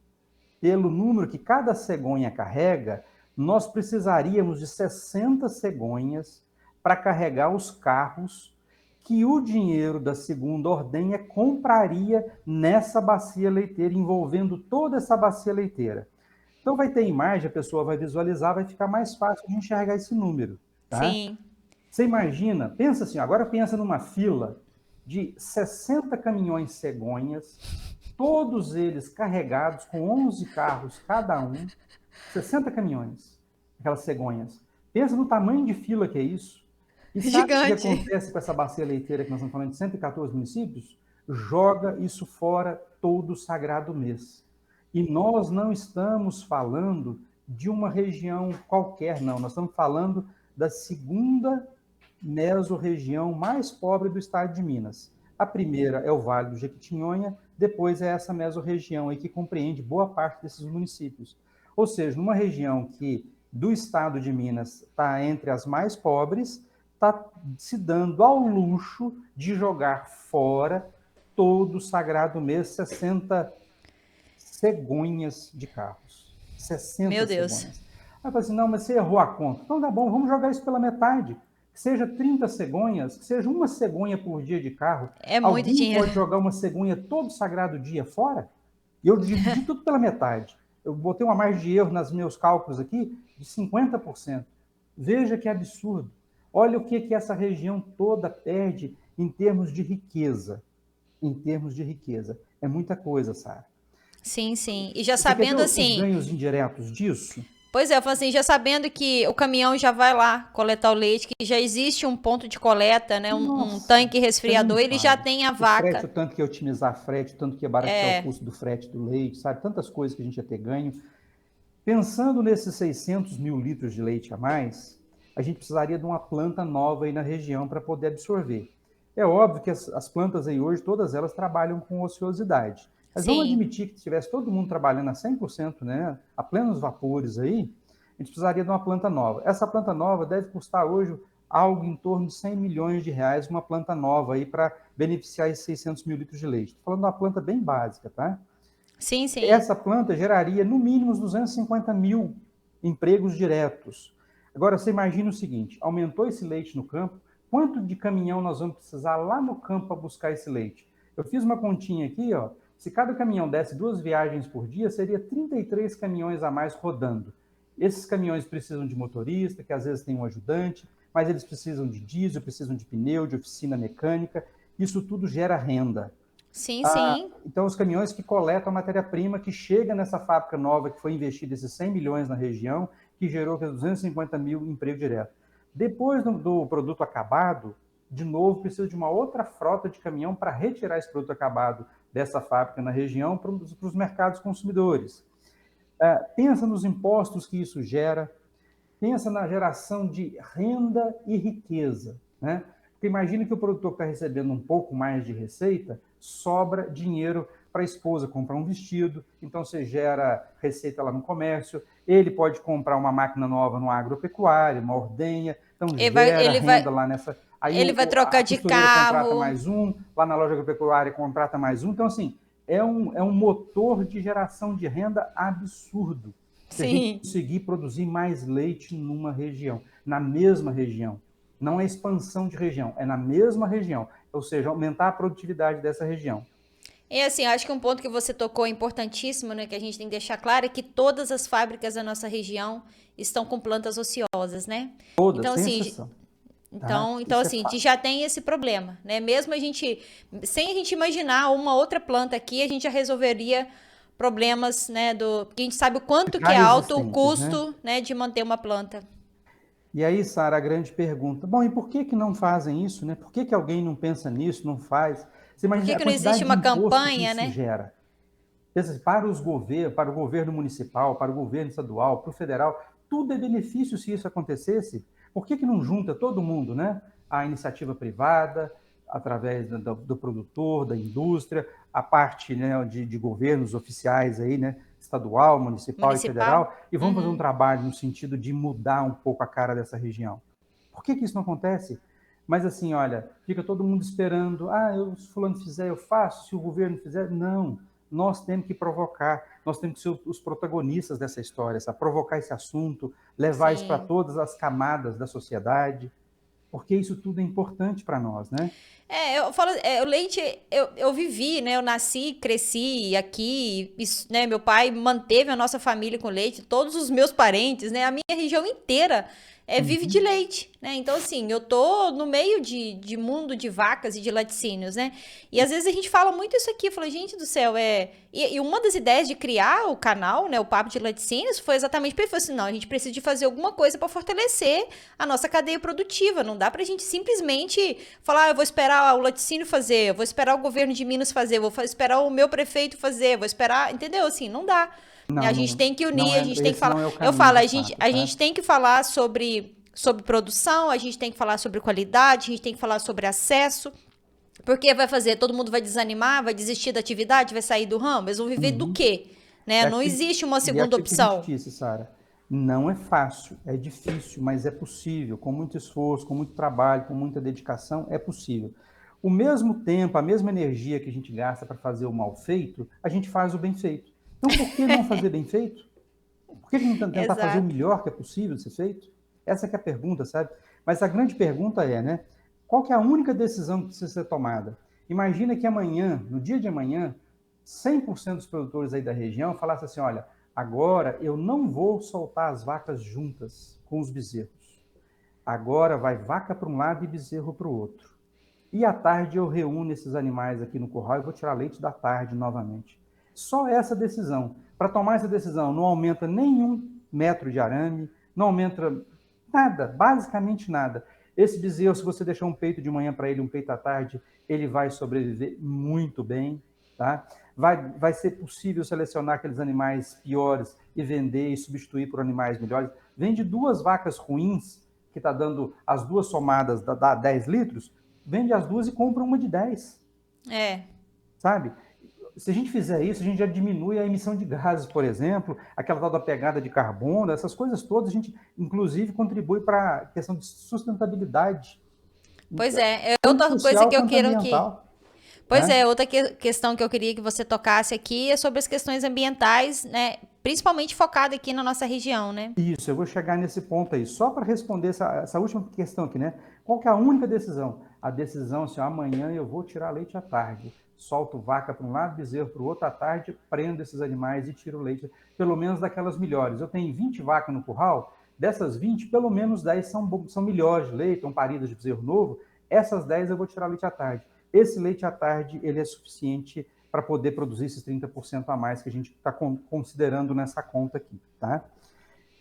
pelo número que cada cegonha carrega, nós precisaríamos de 60 cegonhas para carregar os carros que o dinheiro da segunda ordenha compraria nessa bacia leiteira, envolvendo toda essa bacia leiteira. Então vai ter imagem, a pessoa vai visualizar, vai ficar mais fácil de enxergar esse número, tá? Sim. Você imagina, pensa assim, agora pensa numa fila de 60 caminhões cegonhas, todos eles carregados com 11 carros cada um, 60 caminhões, aquelas cegonhas. Pensa no tamanho de fila que é isso. E sabe o que Gigante. acontece com essa bacia leiteira que nós estamos falando de 114 municípios? Joga isso fora todo o sagrado mês. E nós não estamos falando de uma região qualquer, não. Nós estamos falando da segunda mesorregião mais pobre do estado de Minas. A primeira é o Vale do Jequitinhonha, depois é essa mesorregião aí que compreende boa parte desses municípios. Ou seja, numa região que do estado de Minas está entre as mais pobres, está se dando ao luxo de jogar fora todo o sagrado mês 60 cegonhas de carros. 60 Meu Deus. cegonhas. Aí eu falei assim, não, mas você errou a conta. Então tá bom, vamos jogar isso pela metade. Que seja 30 cegonhas, que seja uma cegonha por dia de carro. É muito Alguém dinheiro. pode jogar uma cegonha todo sagrado dia fora? E eu dividi tudo pela metade. Eu botei uma margem de erro nos meus cálculos aqui de 50%. Veja que absurdo. Olha o que essa região toda perde em termos de riqueza. Em termos de riqueza. É muita coisa, Sara. Sim, sim. E já Você quer ver sabendo os assim, ganhos indiretos disso? pois é, eu falo assim, já sabendo que o caminhão já vai lá coletar o leite, que já existe um ponto de coleta, né? Um Nossa, tanque você nem resfriador, me ele já fale. tem a O frete, o vaca. tanto que ia otimizar frete, o tanto que ia baratear o custo do frete do leite, sabe? Tantas coisas que a gente ia ter ganho. Pensando nesses 600 mil litros de leite a mais, a gente precisaria de uma planta nova aí na região para poder absorver. É óbvio que as plantas aí hoje, todas elas trabalham com ociosidade. Mas vamos Sim. admitir que se tivesse todo mundo trabalhando a 100%, né, a plenos vapores aí, a gente precisaria de uma planta nova. Essa planta nova deve custar hoje algo em torno de 100 milhões de reais, uma planta nova aí para beneficiar esses 600 mil litros de leite. Estou falando de uma planta bem básica, tá? Sim, sim. Essa planta geraria no mínimo uns 250 mil empregos diretos. Agora, você imagina o seguinte, aumentou esse leite no campo, quanto de caminhão nós vamos precisar lá no campo para buscar esse leite? Eu fiz uma continha aqui, ó, se cada caminhão desse 2 viagens por dia, seria 33 caminhões a mais rodando. Esses caminhões precisam de motorista, que às vezes tem um ajudante, mas eles precisam de diesel, precisam de pneu, de oficina mecânica, isso tudo gera renda. Sim, sim. Então, os caminhões que coletam a matéria-prima que chega nessa fábrica nova que foi investida esses 100 milhões na região, que gerou 250 mil emprego direto. Depois do produto acabado, de novo, precisa de uma outra frota de caminhão para retirar esse produto acabado dessa fábrica na região para os mercados consumidores. Pensa nos impostos que isso gera, pensa na geração de renda e riqueza, né? Porque imagina que o produtor está recebendo um pouco mais de receita, sobra dinheiro para a esposa comprar um vestido, então você gera receita lá no comércio, ele pode comprar uma máquina nova no agropecuário, uma ordenha, então Ele vai, gera ele vai, renda lá nessa... Aí ele vai a trocar de costureira contrata carro. mais um, lá na loja agropecuária contrata mais um, então assim, é um motor de geração de renda absurdo. Se a gente Sim. conseguir produzir mais leite numa região, na mesma região. Não é expansão de região, é na mesma região. Ou seja, aumentar a produtividade dessa região. E assim, eu acho que um ponto que você tocou é importantíssimo, né, que a gente tem que deixar claro é que todas as fábricas da nossa região estão com plantas ociosas, né? Todas, Então, sem assim, exceção. Tá? então Isso é assim, a gente fato. já tem esse problema, né? Mesmo a gente, sem a gente imaginar uma outra planta aqui, a gente já resolveria problemas, né, porque a gente sabe o quanto que é Já alto o existentes, né? custo, né, de manter uma planta. E aí, Sara, a grande pergunta. Bom, e por que que não fazem isso, né? Por que que alguém não pensa nisso, não faz? Você Por que imagina a que não existe quantidade de uma imposto que campanha, isso né? gera. Pensa assim, para os governos, para o governo municipal, para o governo estadual, para o federal, tudo é benefício se isso acontecesse. Por que que não junta todo mundo, né? A iniciativa privada, através do produtor, da indústria, a parte, né, de governos oficiais aí, né, estadual, municipal e Municipal. federal, e vamos fazer um Uhum. trabalho no sentido de mudar um pouco a cara dessa região. Por que que isso não acontece? Mas assim, olha, fica todo mundo esperando, se fulano fizer, eu faço, se o governo fizer, não. Nós temos que provocar, nós temos que ser os protagonistas dessa história, sabe? Provocar esse assunto, levar isso para Sim. todas as camadas da sociedade, porque isso tudo é importante para nós, né? Eu falo, o leite, eu vivi, né? Eu nasci, cresci aqui, isso, né? Meu pai manteve a nossa família com leite, todos os meus parentes, né? A minha região inteira vive de Uhum. leite, né? Então, assim, eu tô no meio de mundo de vacas e de laticínios, né? E às vezes a gente fala muito isso aqui, fala, gente do céu, E uma das ideias de criar o canal, né? O Papo de Laticínios, foi exatamente porque ele falou assim: não, a gente precisa de fazer alguma coisa para fortalecer a nossa cadeia produtiva. Não dá pra gente simplesmente falar, eu vou esperar o laticínio fazer, eu vou esperar o governo de Minas fazer, eu vou esperar o meu prefeito fazer, vou esperar, entendeu? Assim, não dá. A Não, gente não, tem que não unir, a é, gente tem que esse falar. não é o Eu caminho falo, de fato, a tá? gente tem que falar sobre produção, a gente tem que falar sobre qualidade, a gente tem que falar sobre acesso. Porque vai fazer, todo mundo vai desanimar, vai desistir da atividade, vai sair do ramo, eles vão viver do Uhum. quê? Né? É Não aquilo, existe uma e é segunda aquilo que a gente opção. disse, Sara. Não é fácil, é difícil, mas é possível. Com muito esforço, com muito trabalho, com muita dedicação, é possível. O mesmo tempo, a mesma energia que a gente gasta para fazer o mal feito, a gente faz o bem feito. Então, por que não fazer bem feito? Por que não tentar fazer o Exato. melhor que é possível de ser feito? Essa que é a pergunta, sabe? Mas a grande pergunta é, né? Qual que é a única decisão que precisa ser tomada? Imagina que amanhã, no dia de amanhã, 100% dos produtores aí da região falassem assim, olha, agora eu não vou soltar as vacas juntas com os bezerros. Agora vai vaca para um lado e bezerro para o outro. E à tarde eu reúno esses animais aqui no curral e vou tirar leite da tarde novamente. Só essa decisão. Para tomar essa decisão, não aumenta nenhum metro de arame, não aumenta nada, basicamente nada. Esse bezerro, se você deixar um peito de manhã para ele, um peito à tarde, ele vai sobreviver muito bem, tá? Vai ser possível selecionar aqueles animais piores e vender e substituir por animais melhores. Vende duas vacas ruins, que está dando as duas somadas, dá 10 litros, vende as duas e compra uma de 10, É. sabe? Se a gente fizer isso, a gente já diminui a emissão de gases, por exemplo, aquela tal da pegada de carbono, essas coisas todas, a gente, inclusive, contribui para a questão de sustentabilidade, Pois é, é tanto outra coisa social que eu quanto quero que. ambiental, Pois né? é, outra questão que eu queria que você tocasse aqui é sobre as questões ambientais, né? Principalmente focada aqui na nossa região, né? Isso, eu vou chegar nesse ponto aí. Só para responder essa última questão aqui, né? Qual que é a única decisão? A decisão, assim, ó, amanhã eu vou tirar leite à tarde. Solto vaca para um lado, bezerro para o outro à tarde, prendo esses animais e tiro leite, pelo menos daquelas melhores. Eu tenho 20 vacas no curral, dessas 20, pelo menos 10 são melhores de leite, são paridas de bezerro novo. Essas 10 eu vou tirar leite à tarde. Esse leite à tarde, ele é suficiente para poder produzir esses 30% a mais que a gente está considerando nessa conta aqui, tá?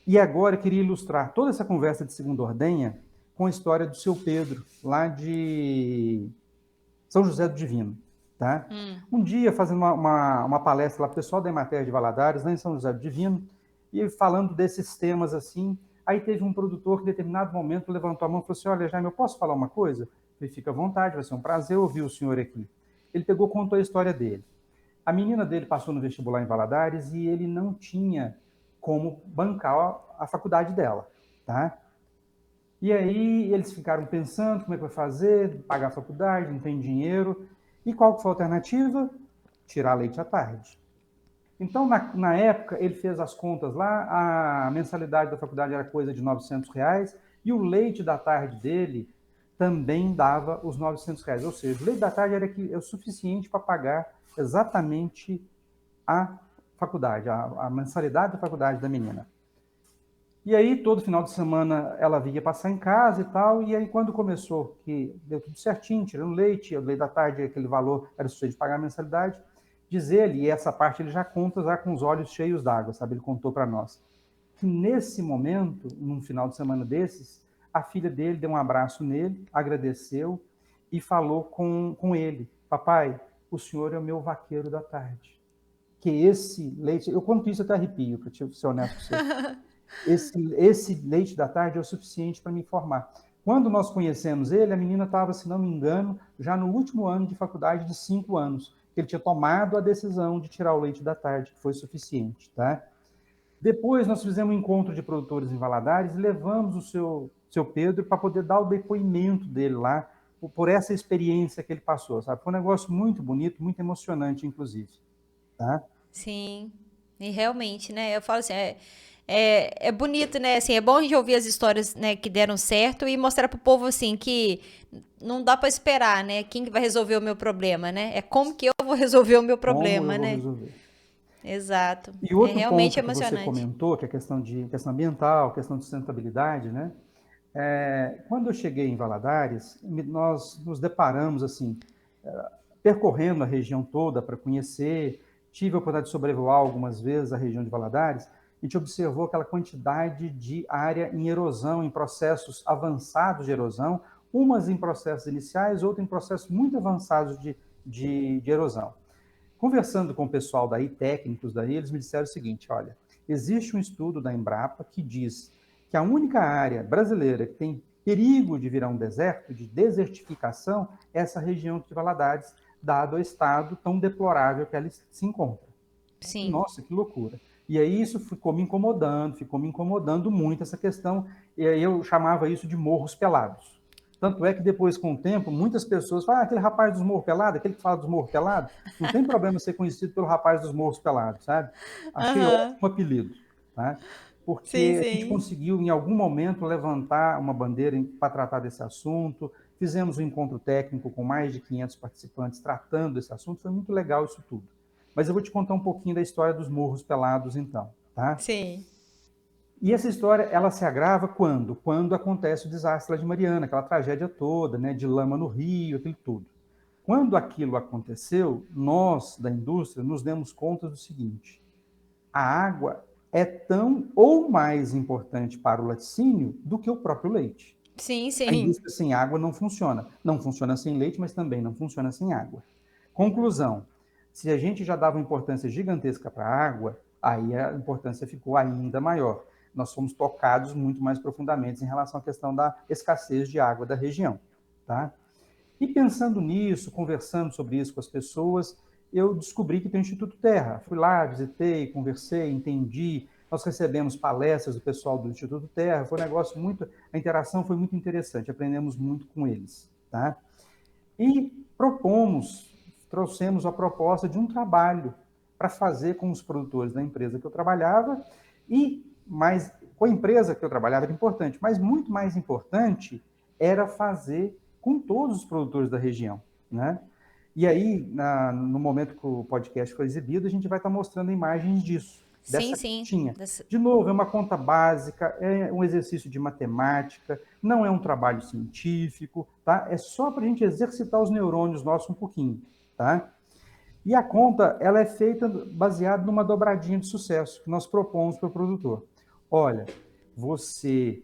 E agora eu queria ilustrar toda essa conversa de segunda ordenha com a história do seu Pedro, lá de São José do Divino, tá? Um dia, fazendo uma palestra lá para o pessoal da Emater de Valadares, lá em São José do Divino, e falando desses temas assim, aí teve um produtor que em determinado momento levantou a mão e falou assim, olha, Jaime, eu posso falar uma coisa? Ele fica à vontade, vai ser um prazer ouvir o senhor aqui. Ele pegou e contou a história dele. A menina dele passou no vestibular em Valadares e ele não tinha como bancar a faculdade dela, tá? E aí eles ficaram pensando como é que vai fazer, pagar a faculdade, não tem dinheiro. E qual que foi a alternativa? Tirar leite à tarde. Então, na época, ele fez as contas lá, a mensalidade da faculdade era coisa de R$ 900, e o leite da tarde dele também dava os R$ 900. Ou seja, o leite da tarde era o suficiente para pagar exatamente a faculdade, a mensalidade da faculdade da menina. E aí, todo final de semana, ela vinha passar em casa e tal, e aí quando começou, que deu tudo certinho, tirando leite, o leite da tarde, aquele valor era suficiente de pagar a mensalidade, diz ele, e essa parte ele já conta já com os olhos cheios d'água, sabe? Ele contou para nós, que nesse momento, num final de semana desses, a filha dele deu um abraço nele, agradeceu e falou com ele, papai, o senhor é o meu vaqueiro da tarde. Que esse leite, eu conto isso até arrepio, para ser honesto com você. Esse leite da tarde é o suficiente para me formar. Quando nós conhecemos ele, a menina estava, se não me engano, já no último ano de faculdade de 5 anos. Ele tinha tomado a decisão de tirar o leite da tarde, que foi suficiente, tá? Depois nós fizemos um encontro de produtores em Valadares e levamos o seu Pedro para poder dar o depoimento dele lá, por essa experiência que ele passou, sabe? Foi um negócio muito bonito, muito emocionante, inclusive, tá? Sim, e realmente, né? Eu falo assim, é bonito, né? Assim, é bom a gente ouvir as histórias, né, que deram certo e mostrar pro povo, assim, que não dá pra esperar, né? Quem que vai resolver o meu problema, né? É como que eu vou resolver o meu Como eu problema, vou né? resolver? Exato. E É outro realmente ponto que você emocionante. comentou, que é a questão ambiental, questão de sustentabilidade, né? Quando eu cheguei em Valadares, nós nos deparamos assim, percorrendo a região toda para conhecer, tive a oportunidade de sobrevoar algumas vezes a região de Valadares, a gente observou aquela quantidade de área em erosão, em processos avançados de erosão, umas em processos iniciais, outras em processos muito avançados de erosão. Conversando com o pessoal daí, técnicos daí, eles me disseram o seguinte, olha, existe um estudo da Embrapa que diz que a única área brasileira que tem perigo de virar um deserto, de desertificação, é essa região de Valadares, dado o estado tão deplorável que ela se encontra. Sim. Nossa, que loucura. E aí isso ficou me incomodando muito essa questão, e aí eu chamava isso de morros pelados. Tanto é que depois, com o tempo, muitas pessoas falam, aquele rapaz dos morros pelados, aquele que fala dos morros pelados, não tem problema ser conhecido pelo rapaz dos morros pelados, sabe? Achei Aham. ótimo apelido, tá? Sim, Porque a gente sim. conseguiu, em algum momento, levantar uma bandeira para tratar desse assunto, fizemos um encontro técnico com mais de 500 participantes tratando desse assunto, foi muito legal isso tudo. Mas eu vou te contar um pouquinho da história dos morros pelados, então, tá? Sim. E essa história, ela se agrava quando? Quando acontece o desastre lá de Mariana, aquela tragédia toda, né, de lama no rio, aquilo tudo. Quando aquilo aconteceu, nós, da indústria, nos demos conta do seguinte, a água é tão ou mais importante para o laticínio do que o próprio leite. Sim, A sim. indústria sem água não funciona. Não funciona sem leite, mas também não funciona sem água. Conclusão: se a gente já dava uma importância gigantesca para a água, aí a importância ficou ainda maior. Nós fomos tocados muito mais profundamente em relação à questão da escassez de água da região. Tá? E pensando nisso, conversando sobre isso com as pessoas, eu descobri que tem o Instituto Terra. Fui lá, visitei, conversei, entendi. Nós recebemos palestras do pessoal do Instituto Terra. Foi um negócio muito. A interação foi muito interessante, aprendemos muito com eles. Tá? E trouxemos a proposta de um trabalho para fazer com os produtores da empresa que eu trabalhava mas com a empresa que eu trabalhava era importante, mas muito mais importante era fazer com todos os produtores da região, né? E aí, no momento que o podcast foi exibido, a gente vai estar mostrando imagens disso, Sim, dessa sim. continha. De novo, é uma conta básica, é um exercício de matemática, não é um trabalho científico, tá? É só para a gente exercitar os neurônios nossos um pouquinho, tá? E a conta, ela é feita baseada numa dobradinha de sucesso que nós propomos para o produtor. Olha, você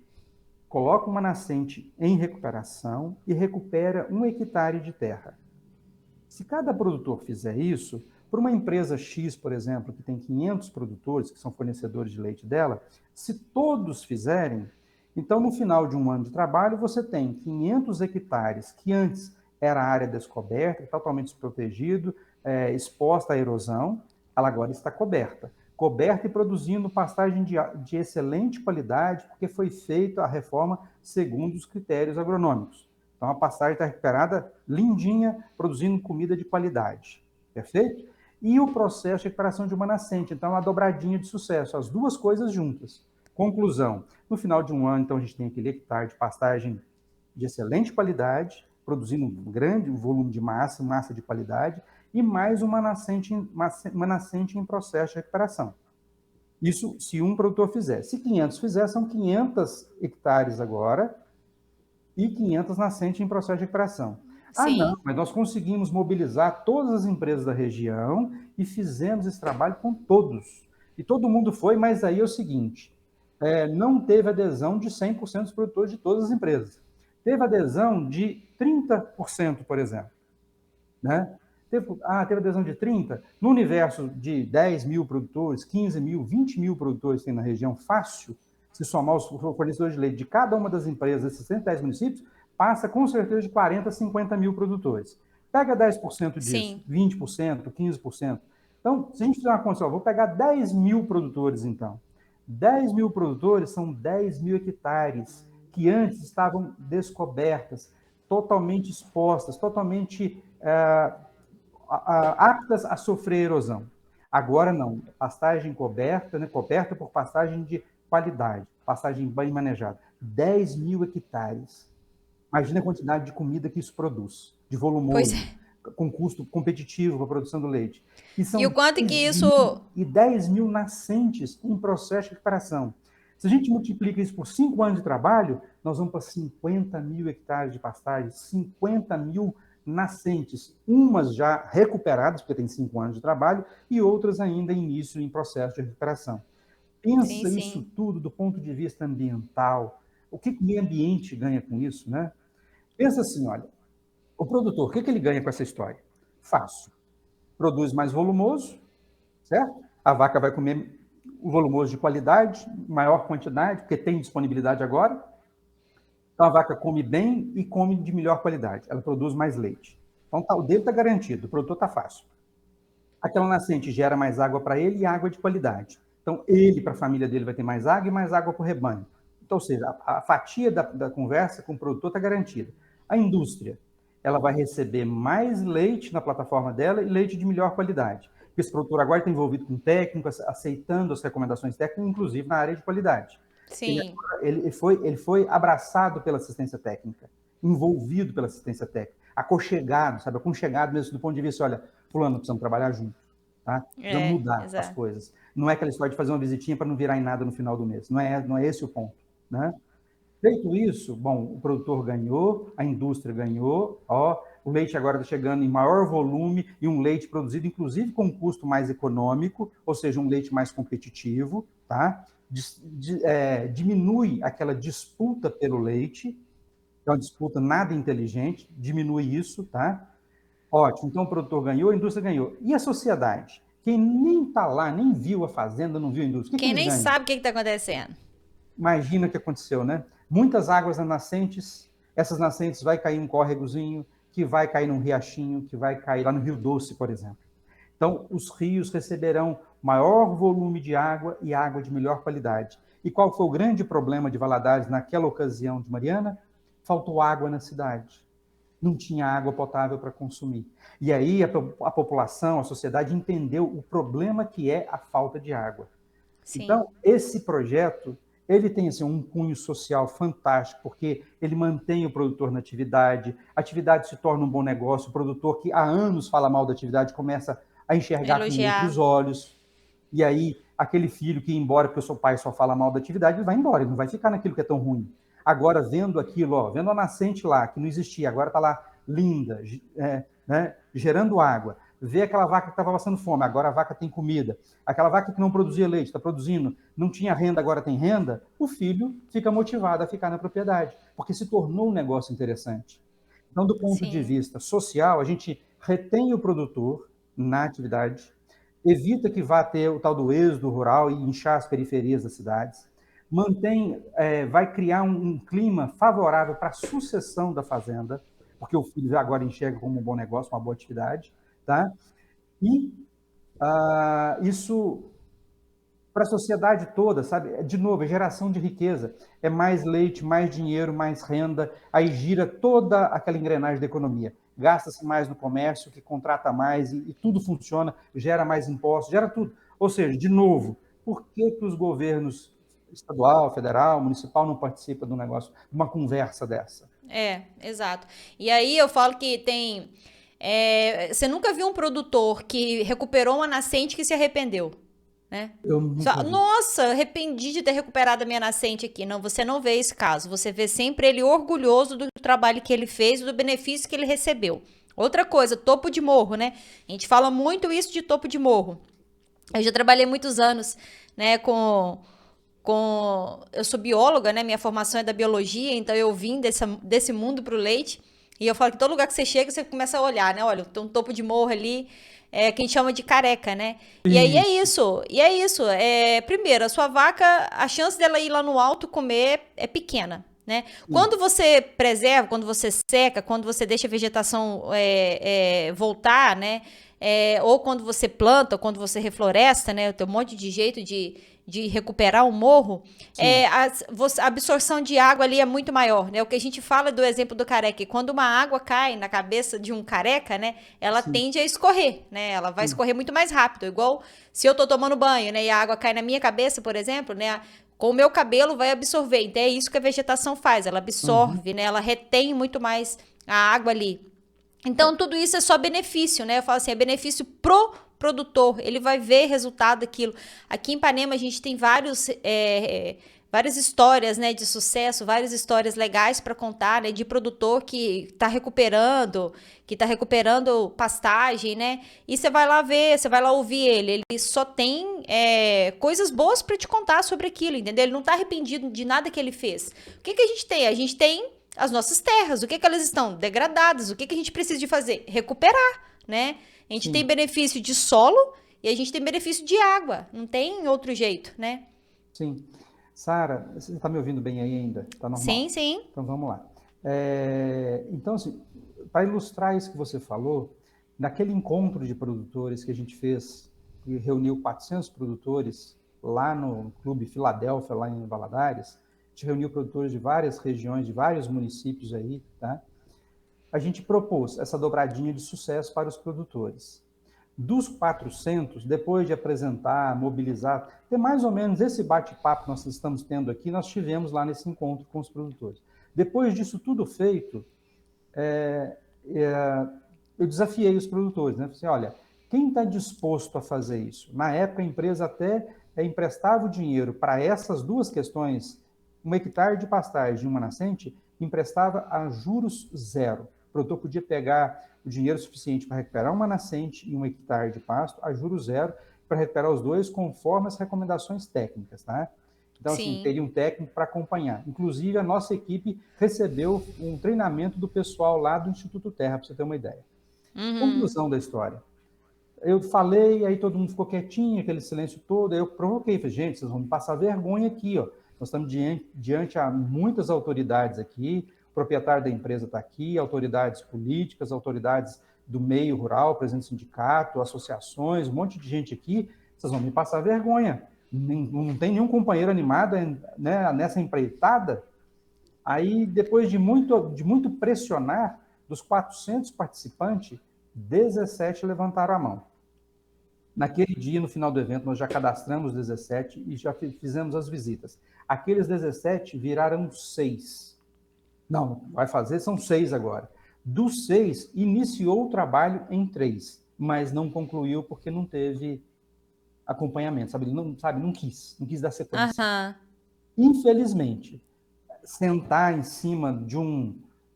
coloca uma nascente em recuperação e recupera 1 hectare de terra. Se cada produtor fizer isso, para uma empresa X, por exemplo, que tem 500 produtores, que são fornecedores de leite dela, se todos fizerem, então no final de um ano de trabalho, você tem 500 hectares, que antes era área descoberta, totalmente desprotegido, exposta à erosão, ela agora está coberta. Coberta e produzindo pastagem de excelente qualidade, porque foi feita a reforma segundo os critérios agronômicos. Então, a pastagem está recuperada, lindinha, produzindo comida de qualidade. Perfeito? e o processo de recuperação de uma nascente. Então, é uma dobradinha de sucesso, as duas coisas juntas. Conclusão, no final de um ano, então, a gente tem aquele hectare de pastagem de excelente qualidade, produzindo um grande volume de massa de qualidade, e mais uma nascente em processo de recuperação. Isso se um produtor fizer. Se 500 fizer, são 500 hectares agora e 500 nascentes em processo de recuperação. Ah, Sim. não, mas nós conseguimos mobilizar todas as empresas da região e fizemos esse trabalho com todos. E todo mundo foi, mas aí é o seguinte, não teve adesão de 100% dos produtores de todas as empresas. Teve adesão de 30%, por exemplo. Né? Teve adesão de 30%. No universo de 10 mil produtores, 15 mil, 20 mil produtores que tem na região, fácil, se somar os fornecedores de leite de cada uma das empresas desses 110 municípios, passa com certeza de 40, 50 mil produtores. Pega 10% disso, Sim. 20%, 15%. Então, se a gente fizer uma conta, vou pegar 10 mil produtores, então. 10 mil produtores são 10 mil hectares que antes estavam descobertas, totalmente expostas, totalmente aptas a sofrer erosão. Agora não, pastagem coberta, né, coberta por pastagem de qualidade, pastagem bem manejada. 10 mil hectares. Imagina a quantidade de comida que isso produz, de volumoso, com custo competitivo para a produção do leite. E o quanto que isso... E 10 mil nascentes em processo de recuperação. Se a gente multiplica isso por 5 anos de trabalho, nós vamos para 50 mil hectares de pastagem, 50 mil nascentes, umas já recuperadas, porque tem 5 anos de trabalho, e outras ainda em início em processo de recuperação. Pensa isso tudo do ponto de vista ambiental. O que o meio ambiente ganha com isso, né? Pensa assim, olha, o produtor, o que ele ganha com essa história? Fácil. Produz mais volumoso, certo? A vaca vai comer o volumoso de qualidade, maior quantidade, porque tem disponibilidade agora. Então, a vaca come bem e come de melhor qualidade. Ela produz mais leite. Então, o dele está garantido, o produtor está fácil. Aquela nascente gera mais água para ele e água de qualidade. Então, ele, para a família dele, vai ter mais água e mais água para o rebanho. Então, ou seja, a fatia da conversa com o produtor está garantida. A indústria, ela vai receber mais leite na plataforma dela e leite de melhor qualidade. Porque esse produtor agora está envolvido com técnicos, aceitando as recomendações técnicas, inclusive na área de qualidade. Sim. Ele foi abraçado pela assistência técnica, envolvido pela assistência técnica, aconchegado, sabe? Aconchegado mesmo do ponto de vista, olha, fulano, precisamos trabalhar junto, tá? Precisamos mudar as coisas. Não é aquela história de fazer uma visitinha para não virar em nada no final do mês. Não é esse o ponto, né? Feito isso, bom, o produtor ganhou, a indústria ganhou, o leite agora está chegando em maior volume e um leite produzido, inclusive, com um custo mais econômico, ou seja, um leite mais competitivo, tá? Diminui aquela disputa pelo leite, é uma disputa nada inteligente, diminui isso, tá? Ótimo, então o produtor ganhou, a indústria ganhou. E a sociedade? Quem nem está lá, nem viu a fazenda, não viu a indústria, Quem nem sabe o que está acontecendo. Imagina o que aconteceu, né? Muitas águas nas nascentes, essas nascentes vai cair um córregozinho, que vai cair num riachinho, que vai cair lá no Rio Doce, por exemplo. Então, os rios receberão maior volume de água e água de melhor qualidade. E qual foi o grande problema de Valadares naquela ocasião de Mariana? Faltou água na cidade. Não tinha água potável para consumir. E aí a população, a sociedade entendeu o problema que é a falta de água. Sim. Então, esse projeto, ele tem assim, um cunho social fantástico, porque ele mantém o produtor na atividade, a atividade se torna um bom negócio, o produtor que há anos fala mal da atividade começa a enxergar com outros olhos, e aí aquele filho que ia embora porque o seu pai só fala mal da atividade, ele vai embora, ele não vai ficar naquilo que é tão ruim. Agora, vendo aquilo, vendo a nascente lá, que não existia, agora está lá linda, né, gerando água, vê aquela vaca que estava passando fome, agora a vaca tem comida, aquela vaca que não produzia leite, está produzindo, não tinha renda, agora tem renda, o filho fica motivado a ficar na propriedade, porque se tornou um negócio interessante. Então, do ponto de vista social, a gente retém o produtor na atividade, evita que vá ter o tal do êxodo rural e inchar as periferias das cidades, vai criar um clima favorável para a sucessão da fazenda, porque o filho já agora enxerga como um bom negócio, uma boa atividade, tá? E isso, para a sociedade toda, sabe? De novo, é geração de riqueza, é mais leite, mais dinheiro, mais renda, aí gira toda aquela engrenagem da economia. gasta-se mais no comércio, que contrata mais e tudo funciona, gera mais impostos, gera tudo. Ou seja, de novo, por que os governos estadual, federal, municipal não participam de um negócio, de uma conversa dessa? Exato. E aí eu falo que você nunca viu um produtor que recuperou uma nascente que se arrependeu, né? Eu nunca vi. Nossa, arrependi de ter recuperado a minha nascente aqui. Não, você não vê esse caso. Você vê sempre ele orgulhoso do trabalho que ele fez, do benefício que ele recebeu. Outra coisa, topo de morro, né? A gente fala muito isso de topo de morro. Eu já trabalhei muitos anos, né, eu sou bióloga, né? Minha formação é da biologia, então eu vim desse mundo pro leite. E eu falo que todo lugar que você chega, você começa a olhar, né? Olha, tem um topo de morro ali, que a gente chama de careca, né? E aí é isso. E é isso. Primeiro, a sua vaca, a chance dela ir lá no alto comer é pequena. Né? Quando você preserva, quando você seca, quando você deixa a vegetação voltar, né? Ou quando você planta, ou quando você refloresta, né? Tem um monte de jeito de recuperar o morro, a absorção de água ali é muito maior, né? O que a gente fala do exemplo do careca, quando uma água cai na cabeça de um careca, né? Ela Sim. tende a escorrer, né? Ela vai Sim. escorrer muito mais rápido, igual se eu tô tomando banho, né? E a água cai na minha cabeça, por exemplo, né? Com o meu cabelo vai absorver. Então é isso que a vegetação faz, ela absorve, né? Ela retém muito mais a água ali. Então tudo isso é só benefício, né? Eu falo assim, é benefício pro produtor, ele vai ver resultado daquilo. Aqui em Ipanema a gente tem várias histórias, né, de sucesso, várias histórias legais para contar, né, de produtor que está recuperando pastagem, né? E você vai lá ver, você vai lá ouvir ele só tem coisas boas para te contar sobre aquilo, entendeu? Ele não está arrependido de nada que ele fez. O que a gente tem? A gente tem as nossas terras. O que elas estão? Degradadas. O que a gente precisa de fazer? Recuperar, né? A gente tem benefício de solo e a gente tem benefício de água. Não tem outro jeito, né? Sim. Sara, você está me ouvindo bem aí ainda? Está normal? Sim. Então vamos lá. Então, assim, para ilustrar isso que você falou, naquele encontro de produtores que a gente fez, que reuniu 400 produtores lá no Clube Filadélfia, lá em Valadares, a gente reuniu produtores de várias regiões, de vários municípios aí, tá? A gente propôs essa dobradinha de sucesso para os produtores. Dos 400, depois de apresentar, mobilizar, ter mais ou menos esse bate-papo que nós estamos tendo aqui, nós tivemos lá nesse encontro com os produtores. Depois disso tudo feito, eu desafiei os produtores, né? Falei assim, olha, quem está disposto a fazer isso? Na época, a empresa até emprestava o dinheiro para essas duas questões, 1 hectare de pastagem e uma nascente, emprestava a juros zero. O produtor podia pegar o dinheiro suficiente para recuperar uma nascente e 1 hectare de pasto a juros zero, para recuperar os dois conforme as recomendações técnicas, tá? Então, assim, teria um técnico para acompanhar. Inclusive, a nossa equipe recebeu um treinamento do pessoal lá do Instituto Terra, para você ter uma ideia. Conclusão da história. Eu falei, aí todo mundo ficou quietinho, aquele silêncio todo, aí eu provoquei, falei, gente, vocês vão me passar vergonha aqui, ó. Nós estamos diante a muitas autoridades aqui, o proprietário da empresa está aqui, autoridades políticas, autoridades do meio rural, presidente do sindicato, associações, um monte de gente aqui, vocês vão me passar vergonha. Não tem nenhum companheiro animado, né, nessa empreitada. Aí, depois de muito pressionar, dos 400 participantes, 17 levantaram a mão. Naquele dia, no final do evento, nós já cadastramos 17 e já fizemos as visitas. Aqueles 17 viraram 6. Não, vai fazer, são 6 agora. Dos 6, iniciou o trabalho em 3, mas não concluiu porque não teve acompanhamento, não quis dar sequência. Infelizmente, sentar em cima de